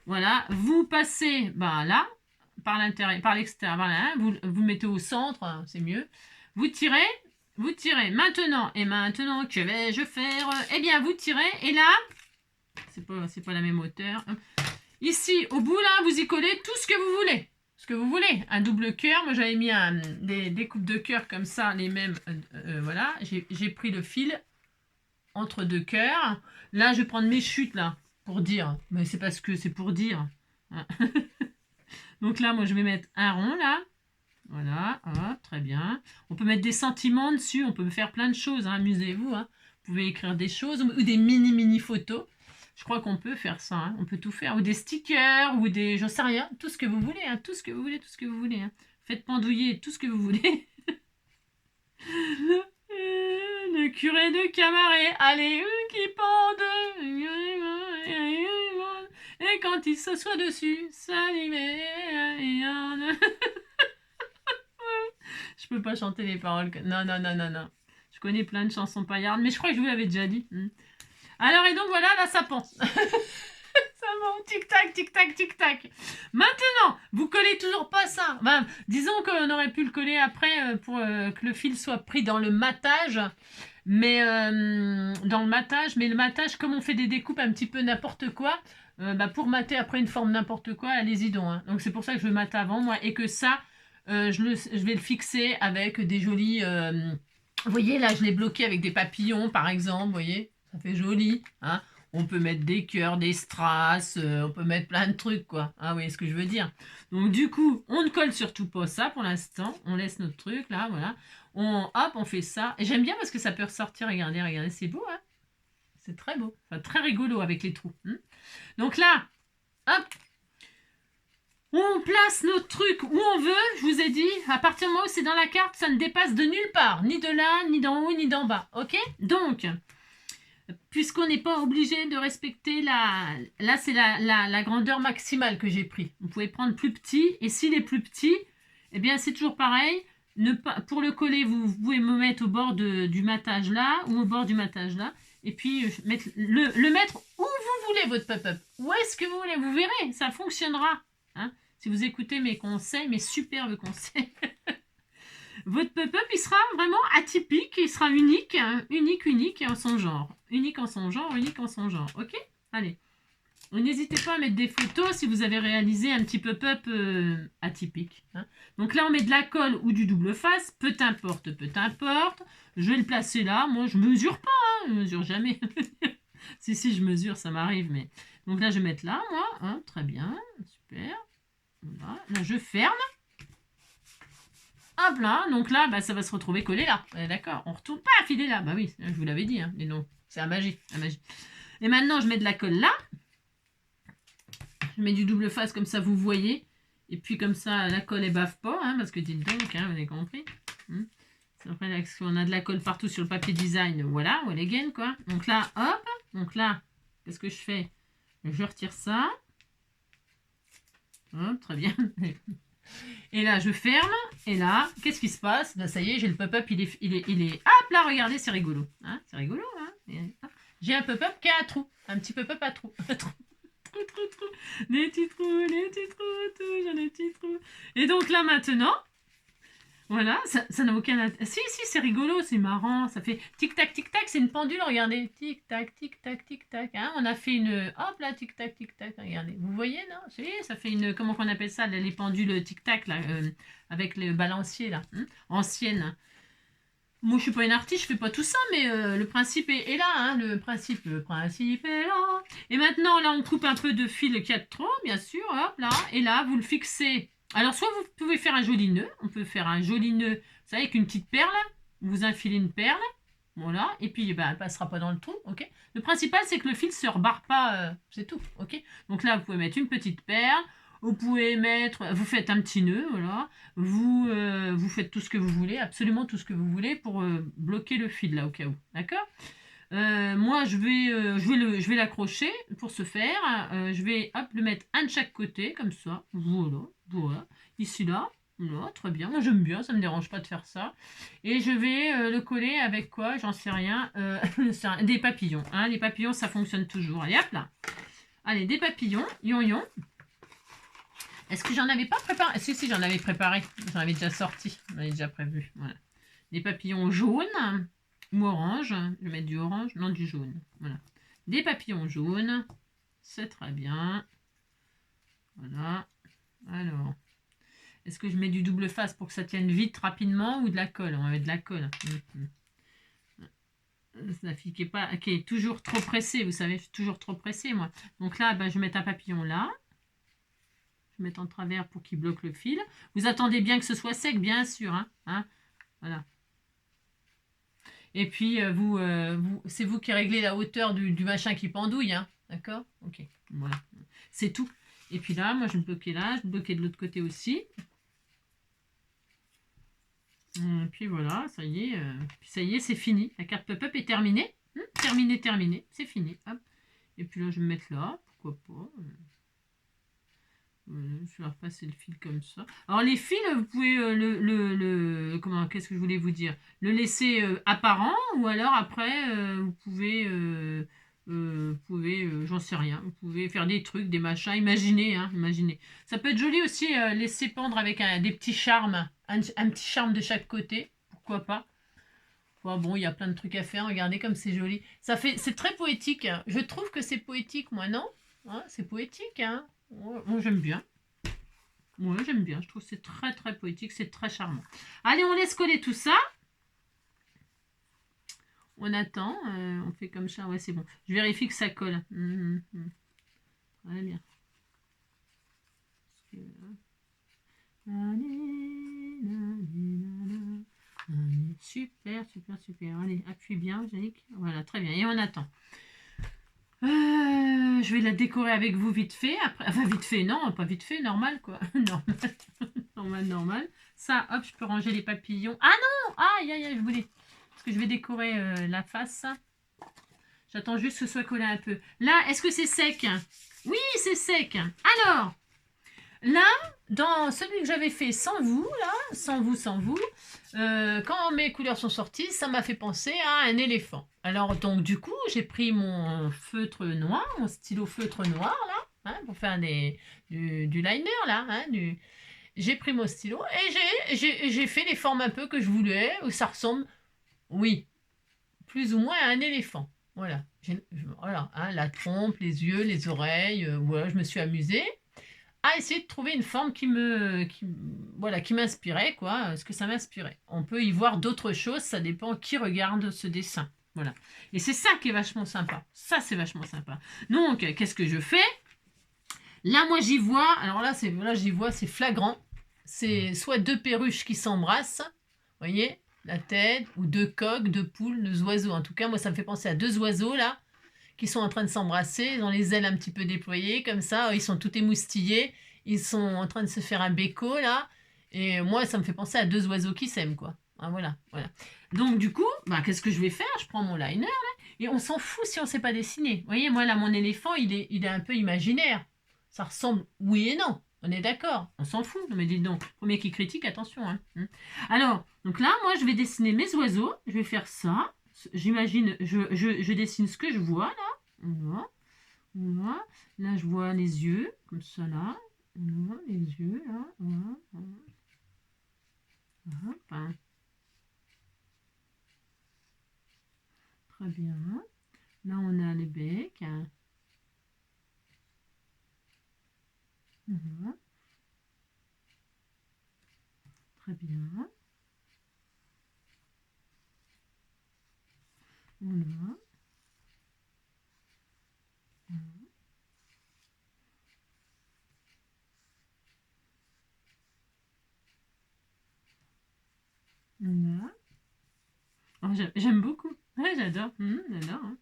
Voilà, vous passez ben, là. Par l'intérieur, par l'extérieur, voilà, vous mettez au centre, c'est mieux. Vous tirez. Maintenant que vais-je faire? Eh bien, vous tirez et là, c'est pas la même hauteur. Ici, au bout là, vous y collez tout ce que vous voulez. Ce que vous voulez. Un double cœur. Moi, j'avais mis des coupes de cœur comme ça, les mêmes. Voilà, j'ai pris le fil entre deux cœurs. Là, je vais prendre mes chutes là pour dire. Mais c'est parce que c'est pour dire. Donc là, moi, je vais mettre un rond, là. Voilà, hop, très bien. On peut mettre des sentiments dessus, on peut faire plein de choses, hein, amusez-vous. Hein. Vous pouvez écrire des choses ou des mini photos. Je crois qu'on peut faire ça, hein. On peut tout faire. Ou des stickers, ou des... j'en sais rien, tout ce que vous voulez, hein. Tout ce que vous voulez. Hein. Faites pendouiller tout ce que vous voulez. Le curé de Camaret, allez, qui pende. Et quand il s'assoit dessus, ça lui met... Je peux pas chanter les paroles. Non. Je connais plein de chansons paillardes, mais je crois que je vous l'avais déjà dit. Alors, et donc voilà, là, ça pense. Ça monte, tic-tac. Maintenant, vous collez toujours pas ça. Ben, disons qu'on aurait pu le coller après pour que le fil soit pris dans le matage. Mais le matage, comme on fait des découpes un petit peu n'importe quoi, pour mater après une forme n'importe quoi, allez-y donc. Hein. Donc c'est pour ça que je le mate avant, moi, et que ça, je vais le fixer avec des jolis... vous voyez, là, je l'ai bloqué avec des papillons, par exemple, vous voyez, ça fait joli. Hein. On peut mettre des cœurs, des strass, on peut mettre plein de trucs, quoi. Ah, vous voyez ce que je veux dire. Donc du coup, on ne colle surtout pas ça pour l'instant. On laisse notre truc, là, voilà. On fait ça. Et j'aime bien parce que ça peut ressortir. Regardez, c'est beau, hein. C'est très beau. Enfin, très rigolo avec les trous. Hein. Donc là, hop, on place notre truc où on veut. Je vous ai dit, à partir du moment où c'est dans la carte, ça ne dépasse de nulle part. Ni de là, ni d'en haut, ni d'en bas. Ok? Donc, puisqu'on n'est pas obligé de respecter la... Là, c'est la grandeur maximale que j'ai pris. Vous pouvez prendre plus petit, et s'il est plus petit, eh bien, c'est toujours pareil. Ne pas, pour le coller, vous pouvez me mettre au bord du matage là, ou au bord du matage là, et puis mettre, le mettre où vous voulez, votre pop-up. Où est-ce que vous voulez? Vous verrez, ça fonctionnera. Hein, si vous écoutez mes conseils, mes superbes conseils. Votre pop-up, il sera vraiment atypique, il sera unique, hein, unique en son genre. Unique en son genre, unique en son genre. Ok? Allez. N'hésitez pas à mettre des photos si vous avez réalisé un petit pop-up atypique. Hein. Donc là, on met de la colle ou du double face, peu importe, peu importe. Je vais le placer là. Moi, je mesure pas, hein, je mesure jamais. si, je mesure, ça m'arrive. Mais donc là, je vais mettre là, moi. Hein, très bien, super. Voilà. Là, je ferme. Hop là, donc là, bah, ça va se retrouver collé là. D'accord, on retourne pas à filer là. Bah oui, je vous l'avais dit, hein, mais non, c'est la magie, la magie. Et maintenant, je mets de la colle là. Je mets du double face comme ça, vous voyez. Et puis comme ça, la colle, elle bave pas, hein, parce que dites donc, hein, vous avez compris. Après, là, on a de la colle partout sur le papier design, voilà, ou again, quoi. Donc là, hop, donc là, qu'est-ce que je fais? Je retire ça. Hop, très bien. Et là, je ferme. Et là, qu'est-ce qui se passe? Ben, ça y est, j'ai le pop-up, il est... Hop là, regardez, c'est rigolo. Hein, c'est rigolo, hein. J'ai un pop-up qui a un trou. Un petit pop-up à trou. Trou. Les petits trous, toujours les petits trous. Et donc là, maintenant... Voilà, ça n'a aucun intérêt. Si, c'est rigolo, c'est marrant. Ça fait tic-tac, tic-tac, c'est une pendule, regardez. Tic-tac, tic-tac, tic-tac. Hein, on a fait une... Hop là, tic-tac, tic-tac, regardez. Vous voyez, non? Si, ça fait une... Comment on appelle ça? Les pendules tic-tac, là, avec le balancier, là. Ancienne. Moi, je suis pas une artiste, je fais pas tout ça, mais le principe est là. Hein, le principe est là. Et maintenant, là, on coupe un peu de fil qu'il y a de trop, bien sûr. Hop là. Et là, vous le fixez... Alors, soit vous pouvez faire un joli nœud. On peut faire un joli nœud, vous savez, avec une petite perle. Vous infilez une perle. Voilà. Et puis, ben, elle ne passera pas dans le trou. Ok. Le principal, c'est que le fil ne se rebarre pas. C'est tout. Ok. Donc là, vous pouvez mettre une petite perle. Vous pouvez mettre... Vous faites un petit nœud. Voilà. Vous faites tout ce que vous voulez. Absolument tout ce que vous voulez pour bloquer le fil, là, au cas où. D'accord. moi, je vais l'accrocher pour ce faire. Je vais hop, le mettre un de chaque côté, comme ça. Voilà. Ici, là. Voilà, très bien. Moi, j'aime bien, ça ne me dérange pas de faire ça. Et je vais le coller avec quoi? J'en sais rien. Des papillons. Hein. Les papillons, ça fonctionne toujours. Allez, hop là. Allez, des papillons. Yon. Est-ce que j'en avais pas préparé? Si, j'en avais préparé. J'en avais déjà sorti. J'en avais déjà prévu. Voilà. Des papillons jaunes. Ou orange, je vais mettre du orange, non du jaune, voilà. Des papillons jaunes, c'est très bien. Voilà, alors, est-ce que je mets du double face pour que ça tienne vite, rapidement, ou de la colle? On va mettre de la colle. La fille qui est toujours trop pressée, vous savez, je suis toujours trop pressée, moi. Donc là, ben, je vais mettre un papillon là. Je vais mettre en travers pour qu'il bloque le fil. Vous attendez bien que ce soit sec, bien sûr, hein. Voilà. Et puis, c'est vous qui réglez la hauteur du machin qui pendouille, hein. D'accord? Ok, voilà. C'est tout. Et puis là, moi, je vais bloquer là, je vais bloquer de l'autre côté aussi. Et puis voilà, ça y est, c'est fini. La carte pop-up est terminée. Terminé, c'est fini. Hop. Et puis là, je vais me mettre là, pourquoi pas. Je vais repasser le fil comme ça. Alors les fils, vous pouvez qu'est-ce que je voulais vous dire? Le laisser apparent, ou alors après vous pouvez j'en sais rien, vous pouvez faire des trucs, des machins, imaginez. Ça peut être joli aussi, laisser pendre avec des petits charmes, un petit charme de chaque côté, pourquoi pas. Bon, il y a plein de trucs à faire, regardez comme c'est joli. C'est très poétique. Je trouve que c'est poétique, moi, non? C'est poétique, hein? Moi, j'aime bien. Moi, j'aime bien. Je trouve que c'est très, très poétique. C'est très charmant. Allez, on laisse coller tout ça. On attend. On fait comme ça. Ouais, c'est bon. Je vérifie que ça colle. Très bien. Super. Allez, appuie bien, Janick. Voilà, très bien. Et on attend. Je vais la décorer avec vous vite fait. Après, enfin, vite fait, non, pas vite fait, normal quoi. normal. Ça, hop, je peux ranger les papillons. Ah non! Aïe, je voulais. Parce que je vais décorer la face. J'attends juste que ce soit collé un peu. Là, est-ce que c'est sec? Oui, c'est sec. Alors, là, dans celui que j'avais fait sans vous, là, sans vous, quand mes couleurs sont sorties, ça m'a fait penser à un éléphant. Alors, donc, du coup, j'ai pris mon feutre noir, mon stylo feutre noir, là, pour faire du liner, là, j'ai pris mon stylo et j'ai fait les formes un peu que je voulais, où ça ressemble, oui, plus ou moins à un éléphant. Voilà, voilà, la trompe, les yeux, les oreilles, voilà, je me suis amusée à essayer de trouver une forme voilà, qui m'inspirait, quoi, ce que ça m'inspirait. On peut y voir d'autres choses, ça dépend qui regarde ce dessin. Voilà. Et c'est ça qui est vachement sympa. Ça, c'est vachement sympa. Donc, qu'est-ce que je fais? Là, moi, j'y vois, alors là, j'y vois, c'est flagrant. C'est soit deux perruches qui s'embrassent, vous voyez, la tête, ou deux coqs, deux poules, deux oiseaux. En tout cas, moi, ça me fait penser à deux oiseaux, là, qui sont en train de s'embrasser, ils ont les ailes un petit peu déployées, comme ça, ils sont tout émoustillés, ils sont en train de se faire un béco, là, et moi, ça me fait penser à deux oiseaux qui s'aiment, quoi. Ah, voilà, voilà. Donc, du coup, qu'est-ce que je vais faire? Je prends mon liner, là, et on s'en fout si on ne sait pas dessiner. Vous voyez, moi, là, mon éléphant, il est un peu imaginaire. Ça ressemble, oui et non. On est d'accord, on s'en fout. Non mais dis donc, premier qui critique, attention. Hein. Alors, donc là, moi, je vais dessiner mes oiseaux. Je vais faire ça. J'imagine, je dessine ce que je vois, là. Voilà. Voilà. Là, je vois les yeux, comme ça, là. Voilà, les yeux, là. Voilà. Voilà. Enfin. Très bien. Là, on a les becs. Voilà. Très bien. Voilà. Voilà. Oh, j'aime beaucoup. Ouais, j'adore. J'adore. Hein.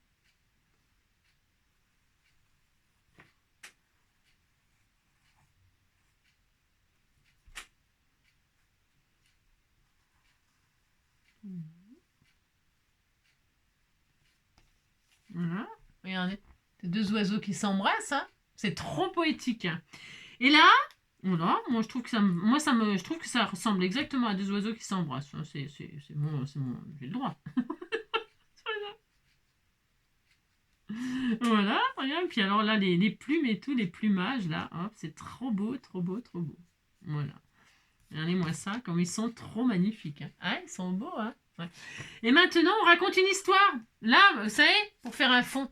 Voilà. Regardez. C'est deux oiseaux qui s'embrassent. Hein. C'est trop poétique. Et là, voilà, moi je trouve que je trouve que ça ressemble exactement à deux oiseaux qui s'embrassent. C'est mon, j'ai le droit. Voilà, regarde. Puis alors là, les plumes et tout, les plumages là, hop, c'est trop beau, trop beau, trop beau. Voilà. Regardez-moi ça, comme ils sont trop magnifiques. Hein. Ah, ils sont beaux, hein. Ouais. Et maintenant, on raconte une histoire. Là, vous savez, pour faire un fond,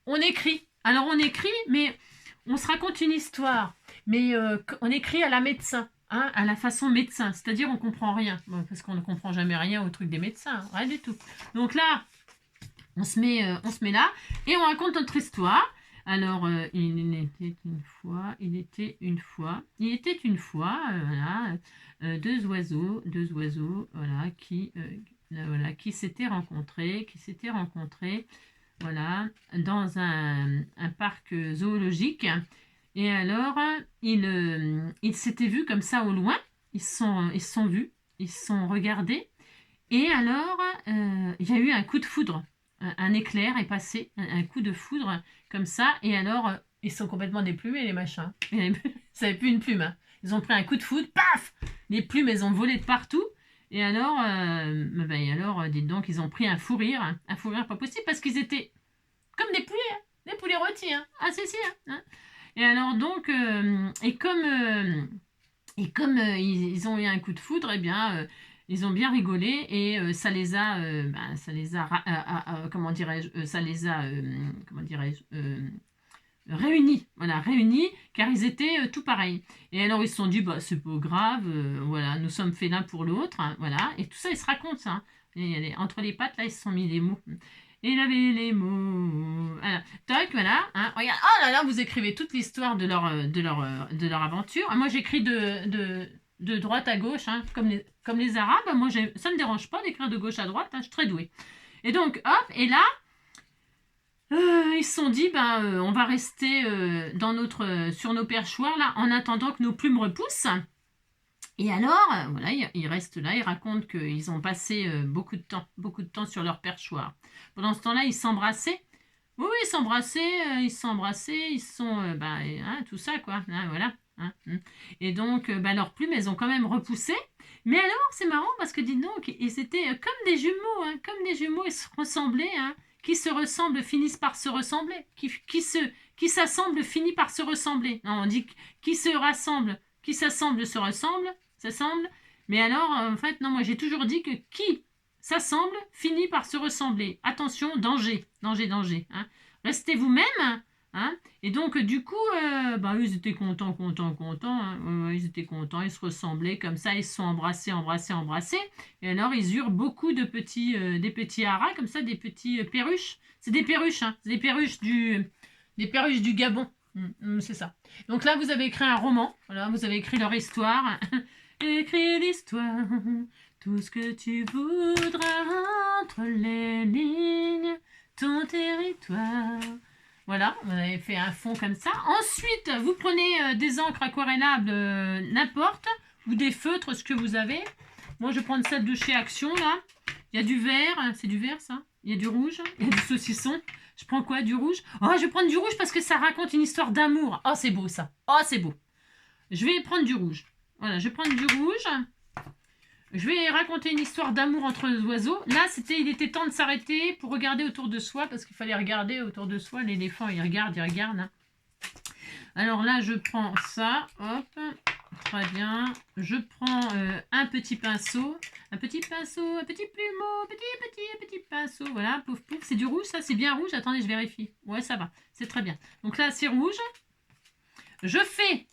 on écrit. Alors on écrit, mais on se raconte une histoire. Mais on écrit à la médecin. Hein, à la façon médecin, c'est-à-dire on comprend rien, parce qu'on ne comprend jamais rien au truc des médecins, hein, rien du tout. Donc là, on se met là et on raconte notre histoire. Alors, il était une fois, voilà, deux oiseaux, voilà, qui s'étaient rencontrés, voilà, dans un parc zoologique. Et alors, ils s'étaient vus comme ça au loin, ils se sont vus, ils se sont regardés, et alors, il y a eu un coup de foudre, un éclair est passé, un coup de foudre comme ça, et alors, ils sont complètement déplumés, les machins. Ça n'avait plus une plume. Hein. Ils ont pris un coup de foudre, paf! Les plumes, elles ont volé de partout, et alors, dites donc, ils ont pris un fou rire pas possible, parce qu'ils étaient comme des poulets, hein, des poulets rôtis, hein. Ah, c'est si, hein. Et alors donc, ils ont eu un coup de foudre, eh bien, ils ont bien rigolé et ça les a, comment dirais-je, réunis, voilà, réunis, car ils étaient tout pareils. Et alors ils se sont dit, bah c'est pas grave, voilà, nous sommes faits l'un pour l'autre, hein, voilà, et tout ça, ils se racontent, ça. Hein. Et entre les pattes, là, ils se sont mis des mots. Et il avait les mots. Alors, toc, voilà. Hein, regarde. Oh là là, vous écrivez toute l'histoire de leur aventure. Moi, j'écris de droite à gauche, hein, comme les Arabes. Moi, ça ne me dérange pas d'écrire de gauche à droite. Hein, je suis très douée. Et donc, hop, et là, ils se sont dit, on va rester sur nos perchoirs, là, en attendant que nos plumes repoussent. Et alors, voilà, ils restent là, ils racontent qu'ils ont passé beaucoup de temps sur leur perchoir. Pendant ce temps-là, ils s'embrassaient. Oui, oui, ils se sont embrassés, ils se sont, hein, tout ça, quoi, hein, voilà. Hein, Et donc, leurs plumes, elles ont quand même repoussé. Mais alors, c'est marrant parce que, dites donc, ils étaient comme des jumeaux, hein, comme des jumeaux, ils se ressemblaient, hein. Qui se ressemblent finissent par se ressembler. Qui s'assemblent finit par se ressembler. Non, on dit qui se rassemble, qui s'assemble se ressemble, s'assemble. Mais alors, en fait, non, moi j'ai toujours dit que qui s'assemble finit par se ressembler. Attention, danger, danger, danger. Hein. Restez vous-même. Hein. Et donc, du coup, ils étaient contents, contents, contents. Hein. Ils étaient contents, ils se ressemblaient comme ça, ils se sont embrassés, embrassés, embrassés. Et alors, ils eurent beaucoup de des petits haras, comme ça, des petits perruches. C'est des perruches, hein. C'est des perruches du Gabon. C'est ça. Donc là, vous avez écrit un roman. Voilà, vous avez écrit leur histoire. Écris l'histoire, tout ce que tu voudras entre les lignes, ton territoire. Voilà, vous avez fait un fond comme ça. Ensuite, vous prenez des encres aquarellables, n'importe, ou des feutres, ce que vous avez. Moi, je prends celle de chez Action, là. Il y a du vert, c'est du vert, ça. Il y a du rouge, il y a du saucisson. Je prends quoi, du rouge? Oh, je vais prendre du rouge parce que ça raconte une histoire d'amour. Oh, c'est beau, ça. Oh, c'est beau. Je vais prendre du rouge. Voilà, je vais prendre du rouge. Je vais raconter une histoire d'amour entre les oiseaux. Là, il était temps de s'arrêter pour regarder autour de soi, parce qu'il fallait regarder autour de soi. L'éléphant, il regarde. Hein. Alors là, je prends ça. Hop, très bien. Je prends un petit pinceau. Un petit plumeau. Petit pinceau. Voilà, pouf, pouf. C'est du rouge, ça? C'est bien rouge? Attendez, je vérifie. Ouais, ça va. C'est très bien. Donc là, c'est rouge. Je fais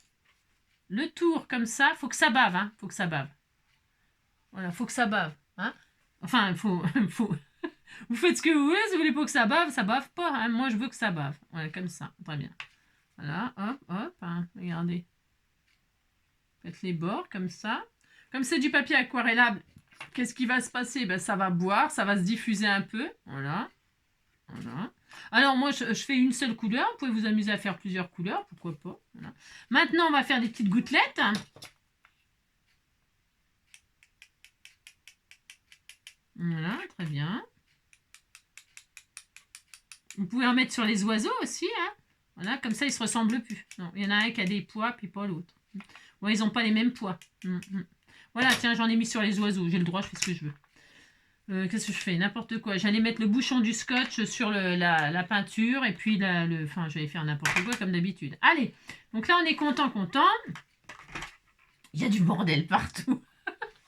le tour comme ça. Faut que ça bave, hein. Faut que ça bave. Voilà, faut que ça bave. Hein. Enfin, faut... Vous faites ce que vous voulez, si vous voulez pas que ça bave pas. Hein. Moi, je veux que ça bave. Voilà, comme ça. Très bien. Voilà, hop, hop. Hein. Regardez. Faites les bords, comme ça. Comme c'est du papier aquarellable, qu'est-ce qui va se passer? Ça va boire, ça va se diffuser un peu. Voilà. Voilà. Alors, moi, je fais une seule couleur. Vous pouvez vous amuser à faire plusieurs couleurs. Pourquoi pas. Voilà. Maintenant, on va faire des petites gouttelettes. Voilà, très bien. Vous pouvez en mettre sur les oiseaux aussi. Hein. Voilà, comme ça, ils ne se ressemblent plus. Non, il y en a un qui a des poids, puis pas l'autre. Ouais, ils n'ont pas les mêmes poids. Voilà, tiens, j'en ai mis sur les oiseaux. J'ai le droit, je fais ce que je veux. Qu'est-ce que je fais? N'importe quoi. J'allais mettre le bouchon du scotch sur la peinture, et puis enfin, j'allais faire n'importe quoi comme d'habitude. Allez, donc là, on est content. Il y a du bordel partout.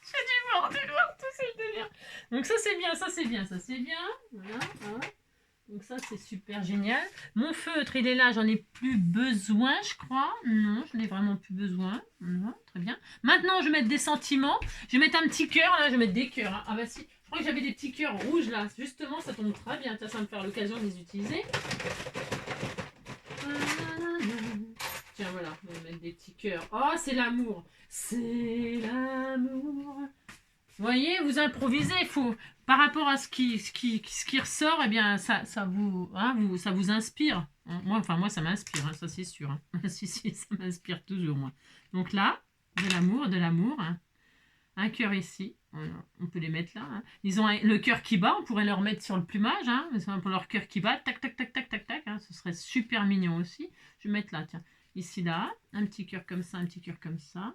J'ai du bordel partout, c'est le délire. Donc ça, c'est bien, ça, c'est bien, ça, c'est bien. Voilà, voilà. Donc ça, c'est super génial. Mon feutre, il est là, j'en ai plus besoin, je crois. Non, je n'ai vraiment plus besoin. Voilà, très bien. Maintenant, je vais mettre des sentiments. Je vais mettre un petit cœur, là, je vais mettre des cœurs. Hein. Ah bah si, je crois que j'avais des petits cœurs rouges, là. Justement, ça tombe très bien. Ça va me faire l'occasion de les utiliser. Tiens, voilà, on va mettre des petits cœurs. Oh, c'est l'amour. C'est l'amour. Vous voyez, vous improvisez, il faut, par rapport à ce qui ressort, eh bien, ça vous inspire. Moi, ça m'inspire, hein, ça c'est sûr. Hein. si, ça m'inspire toujours, moi. Donc là, de l'amour. Hein. Un cœur ici, voilà. On peut les mettre là. Hein. Ils ont le cœur qui bat, on pourrait leur mettre sur le plumage, hein. Pour leur cœur qui bat, tac, tac, tac, tac, tac, tac. Hein. Ce serait super mignon aussi. Je vais mettre là, tiens, ici, là, un petit cœur comme ça, un petit cœur comme ça.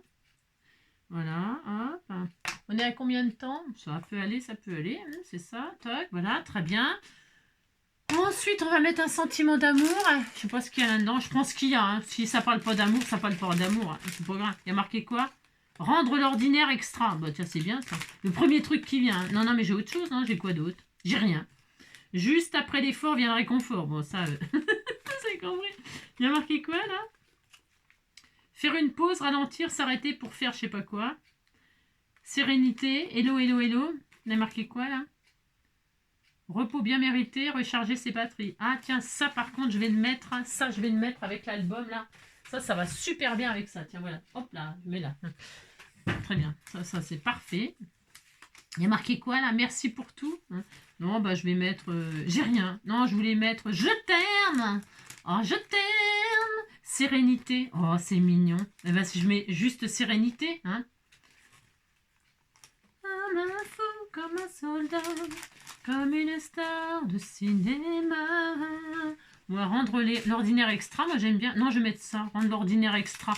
Voilà, hop. On est à combien de temps? Ça peut aller, hein, c'est ça. Toc, voilà, très bien. Ensuite, on va mettre un sentiment d'amour. Je sais pas ce qu'il y a là-dedans. Je pense qu'il y a. Hein. Si ça parle pas d'amour, ça parle pas d'amour. Hein. C'est pas grave. Il y a marqué quoi? Rendre l'ordinaire extra. Bah tiens, c'est bien ça. Le premier truc qui vient. Non, mais j'ai autre chose. Non, j'ai quoi d'autre? J'ai rien. Juste après l'effort vient le réconfort. Bon, ça, c'est compris. Il y a marqué quoi là? Faire une pause, ralentir, s'arrêter pour faire je sais pas quoi. Sérénité, hello. On a marqué quoi là? Repos bien mérité, recharger ses batteries. Ah tiens, ça par contre, je vais le mettre avec l'album là. Ça va super bien avec ça. Tiens, voilà. Hop là, je mets là. Très bien. Ça c'est parfait. Il y a marqué quoi là? Merci pour tout. Non, je vais mettre... j'ai rien. Non, je voulais mettre je t'aime. Oh, je t'aime. Sérénité. Oh, c'est mignon. Si je mets juste sérénité, hein. comme un soldat, comme une star de cinéma. Moi, rendre l'ordinaire extra, moi j'aime bien. Non, je vais mettre ça, rendre l'ordinaire extra.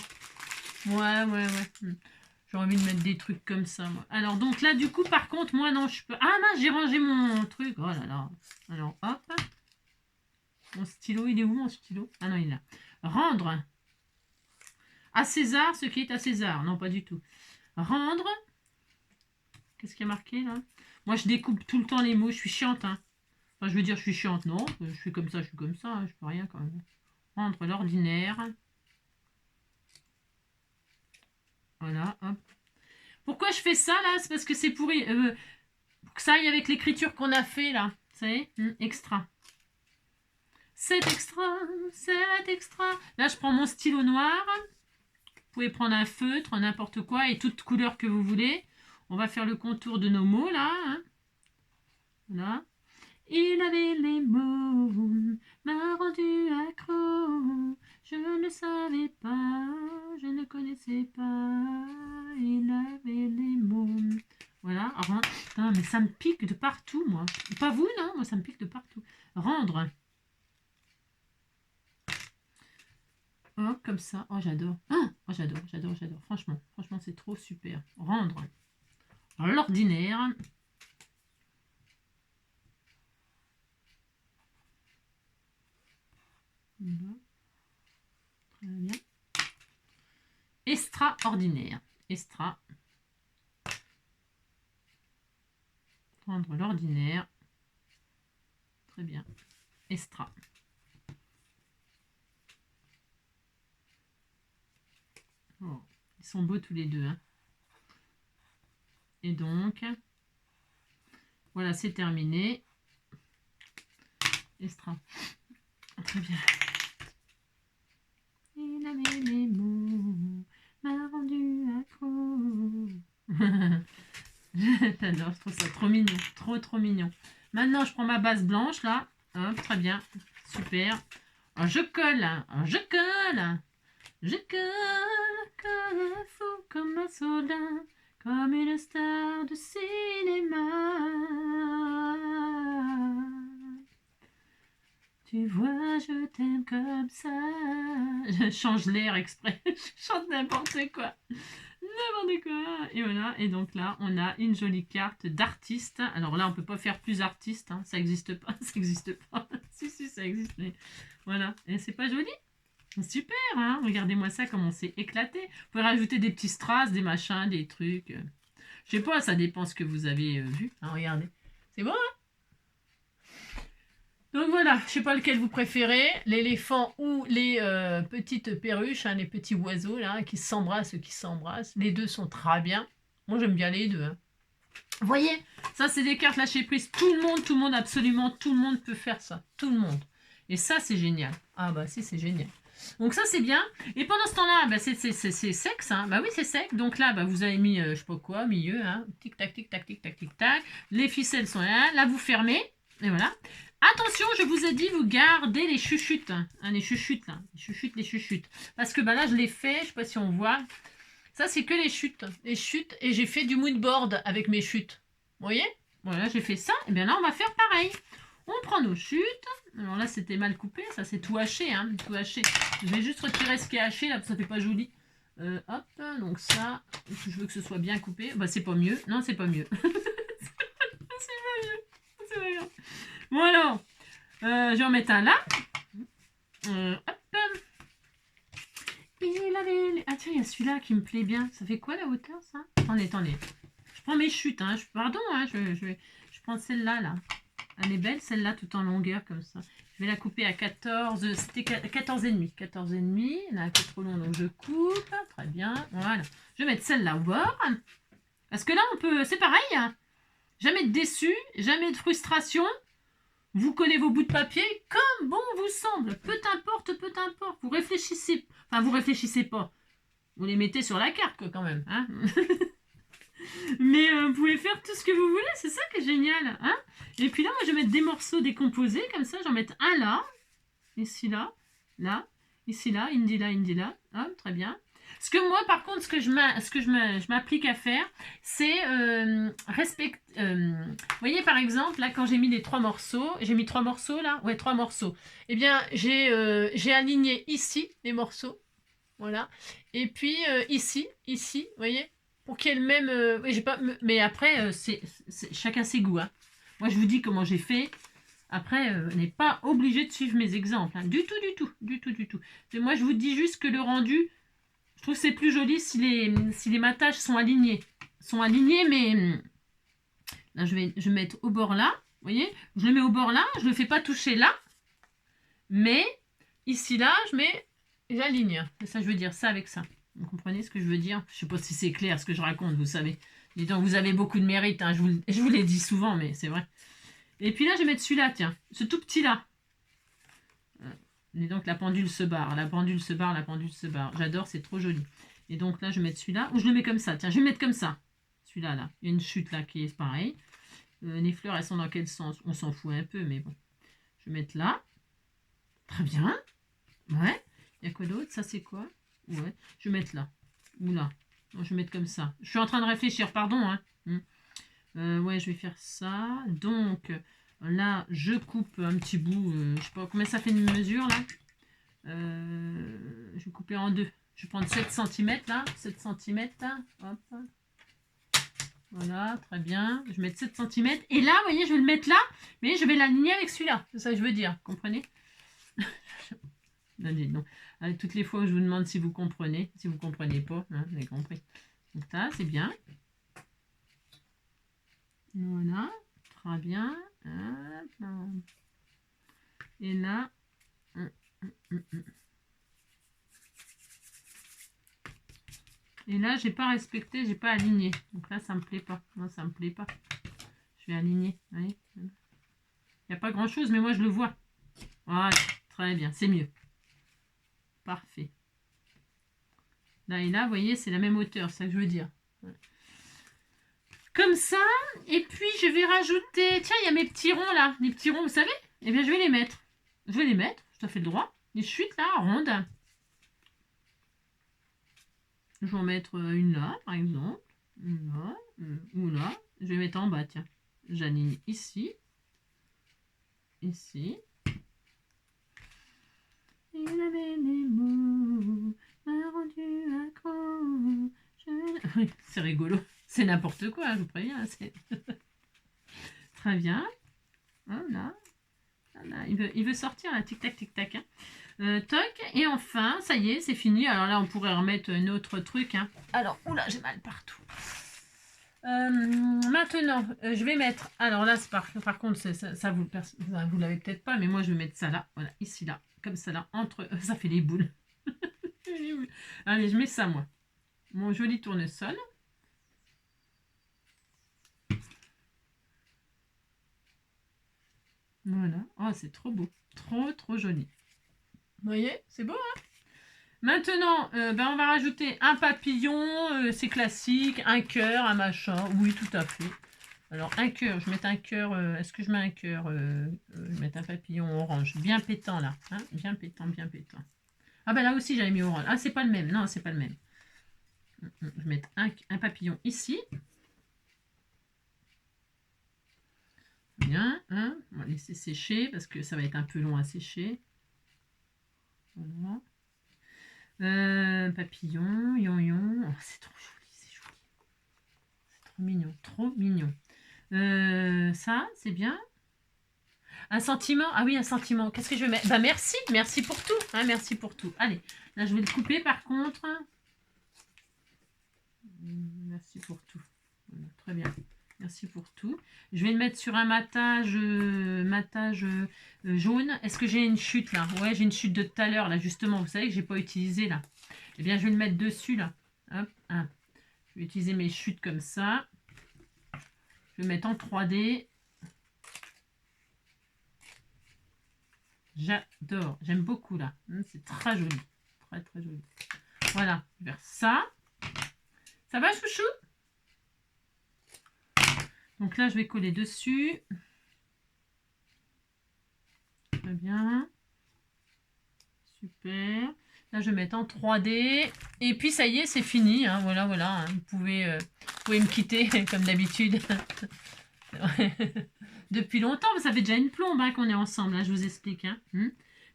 Ouais. J'ai envie de mettre des trucs comme ça, moi. Alors, donc là, du coup, par contre, moi, non, je peux... Ah, mince, j'ai rangé mon truc. Oh là là. Alors, hop. Mon stylo, il est où, mon stylo? Ah non, il est là. Rendre à César ce qui est à César. Non, pas du tout. Rendre. Qu'est-ce qu'il y a marqué, là? Moi, je découpe tout le temps les mots. Je suis chiante, hein. Enfin, je veux dire, je suis chiante, non. Je suis comme ça, hein. Je peux rien, quand même. Rendre l'ordinaire. Voilà, hop. Pourquoi je fais ça, là? C'est parce que c'est pour que ça aille avec l'écriture qu'on a fait, là. Vous savez? Extra. C'est extra. Là, je prends mon stylo noir. Vous pouvez prendre un feutre, n'importe quoi, et toute couleur que vous voulez. On va faire le contour de nos mots, là. Hein. Voilà. Il avait les mots, m'a rendu accro. Je ne savais pas, je ne connaissais pas. Il avait les mots. Voilà. Putain, mais ça me pique de partout, moi. Pas vous, non? Moi, ça me pique de partout. Rendre. Oh, comme ça. Oh, j'adore. Oh, j'adore. Franchement, c'est trop super. Rendre l'ordinaire. Voilà. Très bien. Extraordinaire. Extra. Rendre l'ordinaire. Très bien. Extra. Oh, ils sont beaux tous les deux. Hein. Et donc, voilà, c'est terminé. Extra. Très bien. Il avait les mots, m'a rendu accro. J'adore, je trouve ça trop mignon. Trop mignon. Maintenant, je prends ma base blanche, là. Hop, très bien. Super. Alors, je colle. Je colle fou comme un soldat, comme une star de cinéma. Tu vois, je t'aime comme ça. Je change l'air exprès. Je chante n'importe quoi. Et voilà. Et donc là, on a une jolie carte d'artiste. Alors là, on peut pas faire plus artiste. Hein. Ça n'existe pas. Si, ça existe. Mais voilà. Et c'est pas joli? Super, hein. Regardez-moi ça, comme on s'est éclaté. Vous pouvez rajouter des petits strass, des machins, des trucs. Je sais pas, ça dépend ce que vous avez vu. Hein, regardez. C'est beau, hein? Donc voilà, je sais pas lequel vous préférez, l'éléphant ou les petites perruches, hein, les petits oiseaux là, qui s'embrassent. Les deux sont très bien. Moi j'aime bien les deux. Hein. Vous voyez, ça c'est des cartes lâcher prise. Tout le monde, absolument tout le monde peut faire ça. Tout le monde. Et ça c'est génial. Ah bah si, c'est génial. Donc ça c'est bien. Et pendant ce temps-là, bah, c'est sec ça. Bah oui, c'est sec. Donc là, bah, vous avez mis, je sais pas quoi, milieu. Hein. Tic tac, tic tac, tic tac, tic tac. Les ficelles sont là. Là, vous fermez. Et voilà. Attention, je vous ai dit, vous gardez les chuchutes. Hein, les chuchutes, là. Les chuchutes. Parce que bah, là, je l'ai fait. Je sais pas si on voit. Ça, c'est que les chutes. Les chutes. Et j'ai fait du moodboard avec mes chutes. Vous voyez? Voilà, j'ai fait ça. Et bien là, on va faire pareil. On prend nos chutes. Alors là, c'était mal coupé. Ça, c'est tout haché. Hein, tout haché. Je vais juste retirer ce qui est haché, là, parce que ça fait pas joli. Hop. Donc ça, je veux que ce soit bien coupé. Bah, c'est pas mieux. Non, c'est pas mieux. C'est pas mieux. Bon alors, je vais en mettre un là. Hop. Ah tiens, il y a celui-là qui me plaît bien. Ça fait quoi la hauteur, ça? Attendez. Je prends mes chutes. Hein. Pardon, hein, je prends celle-là. Là. Elle est belle, celle-là, tout en longueur, comme ça. Je vais la couper à 14. C'était 14,5. 14,5. Là, c'est trop long, donc je coupe. Très bien. Voilà. Je vais mettre celle-là au bord. Parce que là, on peut... C'est pareil. Hein. Jamais de déçu, jamais de frustration. Vous collez vos bouts de papier comme bon vous semble. Peu importe. Vous réfléchissez. Enfin, vous réfléchissez pas. Vous les mettez sur la carte, quoi, quand même. Hein. Mais vous pouvez faire tout ce que vous voulez. C'est ça qui est génial. Hein. Et puis là, moi, je vais mettre des morceaux décomposés. Comme ça, j'en mets un là. Ici, là. Ici, là. Indi, là. Hop, très bien. Ce que moi, par contre, je m'applique à faire, c'est respecter. Vous voyez, par exemple, là, quand j'ai mis les 3 morceaux, j'ai mis 3 morceaux là, ouais, 3 morceaux. Eh bien, j'ai aligné ici les morceaux, voilà, et puis ici, vous voyez, pour qu'il y ait le même. Oui, j'ai pas, mais après, chacun ses goûts. Hein. Moi, je vous dis comment j'ai fait. Après, vous n'êtes pas obligé de suivre mes exemples, hein. Du tout, du tout, du tout, du tout. Et moi, je vous dis juste que le rendu. Je trouve que c'est plus joli si les matages sont alignés. Mais là, je vais mettre au bord là. Vous voyez, je le mets au bord là. Je ne le fais pas toucher là. Mais ici, là, j'aligne. C'est ça, je veux dire ça avec ça. Vous comprenez ce que je veux dire? Je ne sais pas si c'est clair ce que je raconte, vous savez. Dis donc, vous avez beaucoup de mérite. Hein, je vous l'ai dit souvent, mais c'est vrai. Et puis là, je vais mettre celui-là, tiens. Ce tout petit là. Et donc la pendule se barre, la pendule se barre, la pendule se barre. J'adore, c'est trop joli. Et donc là, je vais mettre celui-là, ou je le mets comme ça. Tiens, je vais le mettre comme ça. Celui-là, là. Il y a une chute là qui est pareil. Les fleurs, elles sont dans quel sens? On s'en fout un peu, mais bon. Je vais mettre là. Très bien. Ouais. Il y a quoi d'autre? Ça, c'est quoi? Ouais. Je vais mettre là. Ou là. Non, je vais mettre comme ça. Je suis en train de réfléchir, pardon. Hein. Ouais, je vais faire ça. Donc, là, je coupe un petit bout. Je sais pas combien ça fait une mesure, là. Je vais couper en deux. Je vais prendre 7 cm là. 7 cm là. Hop. Voilà, très bien. Je vais mettre 7 cm. Et là, vous voyez, je vais le mettre là. Mais je vais l'aligner avec celui-là. C'est ça que je veux dire. Comprenez? Non. Allez, toutes les fois où je vous demande si vous comprenez. Si vous ne comprenez pas, hein, vous avez compris. Donc là, c'est bien. Voilà. Très bien. Et là. Et là, j'ai pas respecté, j'ai pas aligné. Donc là, ça me plaît pas. Non, ça me plaît pas. Je vais aligner. Il n'y a pas grand chose, mais moi, je le vois. Voilà, très bien, c'est mieux. Parfait. Là et là, vous voyez, c'est la même hauteur, c'est ça que je veux dire. Comme ça, et puis je vais rajouter... Tiens, il y a mes petits ronds là. Les petits ronds, vous savez? Eh bien, je vais les mettre. Je vais les mettre, tout à fait le droit. Les chutes là, rondes. Je vais en mettre une là, par exemple. Une là, ou là. Je vais mettre en bas, tiens. J'aligne ici. Ici. Il avait des mots, m'a rendu accro. Oui, c'est rigolo. C'est n'importe quoi, je vous préviens. Très bien. Voilà. Voilà. Il veut sortir, là. Tic-tac, tic-tac. Hein. Toc. Et enfin, ça y est, c'est fini. Alors là, on pourrait remettre un autre truc. Hein. Alors, oula, j'ai mal partout. Maintenant, je vais mettre... Alors là, par contre, ça vous l'avez peut-être pas, mais moi, je vais mettre ça là. Voilà, ici, là. Comme ça, là. Entre... Ça fait les boules. Allez, je mets ça, moi. Mon joli tournesol. Voilà. Oh, c'est trop beau. Trop, trop joli. Vous voyez? C'est beau, hein? Maintenant, on va rajouter un papillon. C'est classique. Un cœur, un machin. Oui, tout à fait. Alors, un cœur. Je vais mettre un cœur. Est-ce que je mets un cœur je vais mettre un papillon orange. Bien pétant, là. Hein, bien pétant, bien pétant. Ah, ben là aussi, j'avais mis orange. Ah, c'est pas le même. Non, c'est pas le même. Je vais mettre un papillon ici. Bien, hein, on va laisser sécher parce que ça va être un peu long à sécher. Voilà. Papillon, yon. Oh, c'est trop joli, c'est joli. C'est trop mignon, trop mignon. Ça, c'est bien. Un sentiment. Ah oui, un sentiment. Qu'est-ce que je vais mettre? Bah merci, merci pour tout. Hein, merci pour tout. Allez, là je vais le couper par contre. Merci pour tout. Voilà, très bien. Merci pour tout. Je vais le mettre sur un matage, jaune. Est-ce que j'ai une chute là? Ouais, j'ai une chute de tout à l'heure là, justement. Vous savez que j'ai pas utilisé là. Eh bien, je vais le mettre dessus là. Hop, hein. Je vais utiliser mes chutes comme ça. Je vais mettre en 3D. J'adore. J'aime beaucoup là. C'est très joli. Très, très joli. Voilà. Je vais faire ça. Ça va, chouchou? Donc là, je vais coller dessus. Très bien. Super. Là, je vais mettre en 3D. Et puis, ça y est, c'est fini. Hein. Voilà, voilà. Hein. Vous pouvez me quitter, comme d'habitude. Depuis longtemps, mais ça fait déjà une plombe hein, qu'on est ensemble. Hein, je vous explique. Hein.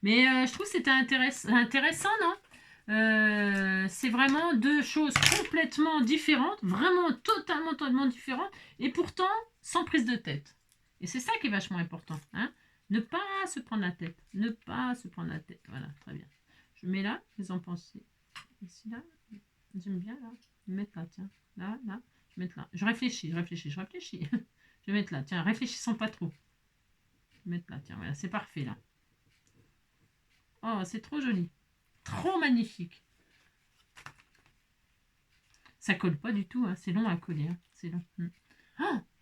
Mais je trouve que c'était intéressant, non c'est vraiment deux choses complètement différentes. Vraiment totalement différentes. Et pourtant, sans prise de tête. Et c'est ça qui est vachement important. Hein. Ne pas se prendre la tête. Ne pas se prendre la tête. Voilà, très bien. Je mets là, vous en pensez. Ici, là, j'aime bien là. Je vais mettre là, tiens. Là. Je vais mettre là. Je réfléchis. Je vais mettre là, tiens, réfléchissons pas trop. Je vais mettre là, tiens, voilà, c'est parfait là. Oh, c'est trop joli. Trop magnifique. Ça colle pas du tout, hein. C'est long à coller. Hein. C'est long.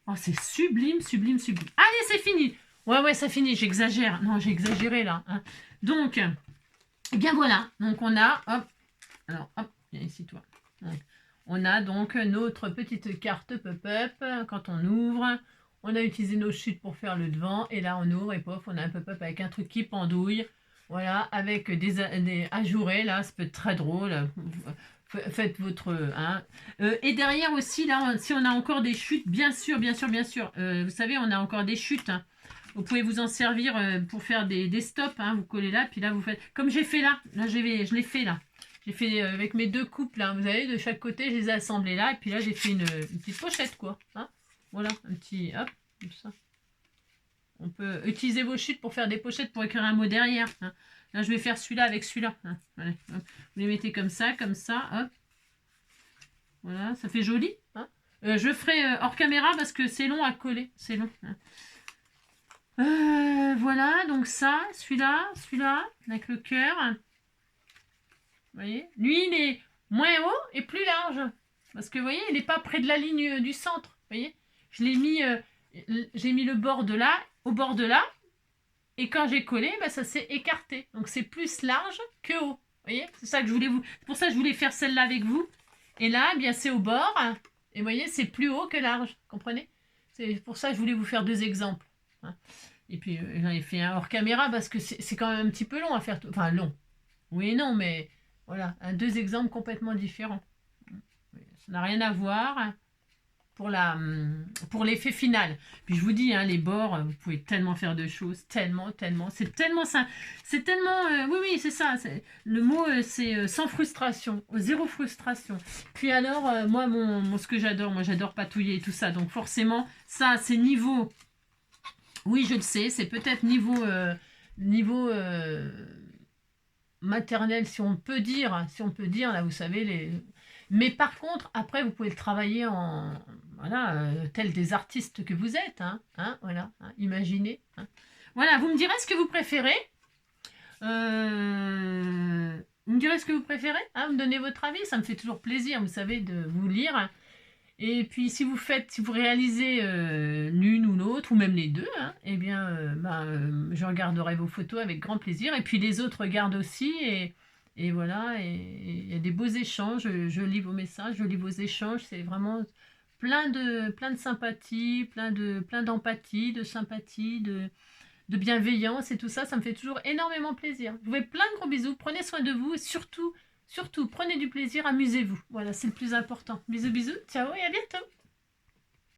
Oh, c'est sublime. Allez, c'est fini. Ouais, ça finit. J'exagère. Non, j'ai exagéré là. Hein. Donc, eh bien voilà. Donc, on a, hop. Alors, hop, viens ici, toi. Donc, on a donc notre petite carte pop-up. Quand on ouvre, on a utilisé nos chutes pour faire le devant. Et là, on ouvre et pof, on a un pop-up avec un truc qui pendouille. Voilà, avec des ajourés, là, ça peut être très drôle. Faites votre... Hein. Et derrière aussi, là, si on a encore des chutes, bien sûr. Vous savez, on a encore des chutes. Hein. Vous pouvez vous en servir pour faire des stops. Hein. Vous collez là, puis là, vous faites... Comme j'ai fait là. Là, je l'ai fait là. J'ai fait avec mes deux coupes, là. Vous savez, de chaque côté, je les ai assemblés là. Et puis là, j'ai fait une petite pochette, quoi. Hein. Voilà, un petit... Hop, comme ça. On peut utiliser vos chutes pour faire des pochettes pour écrire un mot derrière. Hein. Là, je vais faire celui-là avec celui-là. Hein. Voilà. Vous les mettez comme ça. Hop. Voilà, ça fait joli. Hein. Je ferai hors caméra parce que c'est long à coller. C'est long. Hein. Voilà, donc ça, celui-là, avec le cœur. Vous voyez, lui, il est moins haut et plus large. Parce que, vous voyez, il n'est pas près de la ligne du centre. Vous voyez, je l'ai mis... j'ai mis le bord de là, au bord de là, et quand j'ai collé, bah, ça s'est écarté. Donc c'est plus large que haut. Vous voyez, c'est ça que je voulais c'est pour ça que je voulais faire celle-là avec vous. Et là, eh bien c'est au bord, et vous voyez, c'est plus haut que large. Comprenez? C'est pour ça que je voulais vous faire deux exemples. Hein. Et puis j'en ai fait un hors caméra parce que c'est quand même un petit peu long à faire. Enfin long. Oui et non, mais voilà, deux exemples complètement différents. Ça n'a rien à voir pour l'effet final. Puis je vous dis, hein, les bords, vous pouvez tellement faire de choses, tellement, c'est tellement ça, c'est tellement, oui, c'est ça, le mot, c'est sans frustration, zéro frustration. Puis alors, moi, ce que j'adore patouiller et tout ça, donc forcément, ça, c'est niveau, oui, je le sais, c'est peut-être niveau maternel, si on peut dire, là, vous savez, mais par contre, après, vous pouvez le travailler voilà, tel des artistes que vous êtes, voilà, imaginez. Hein. Voilà, vous me direz ce que vous préférez. Vous me direz ce que vous préférez, vous me donnez votre avis, ça me fait toujours plaisir, vous savez, de vous lire. Et puis, si vous réalisez l'une ou l'autre, ou même les deux, eh bien, je regarderai vos photos avec grand plaisir. Et puis, les autres regardent aussi, et voilà, et il y a des beaux échanges. Je lis vos messages, je lis vos échanges. C'est vraiment plein de sympathie, plein d'empathie, de sympathie, de bienveillance et tout ça. Ça me fait toujours énormément plaisir. Je vous fais plein de gros bisous. Prenez soin de vous et surtout, prenez du plaisir, amusez-vous. Voilà, c'est le plus important. Bisous, ciao et à bientôt.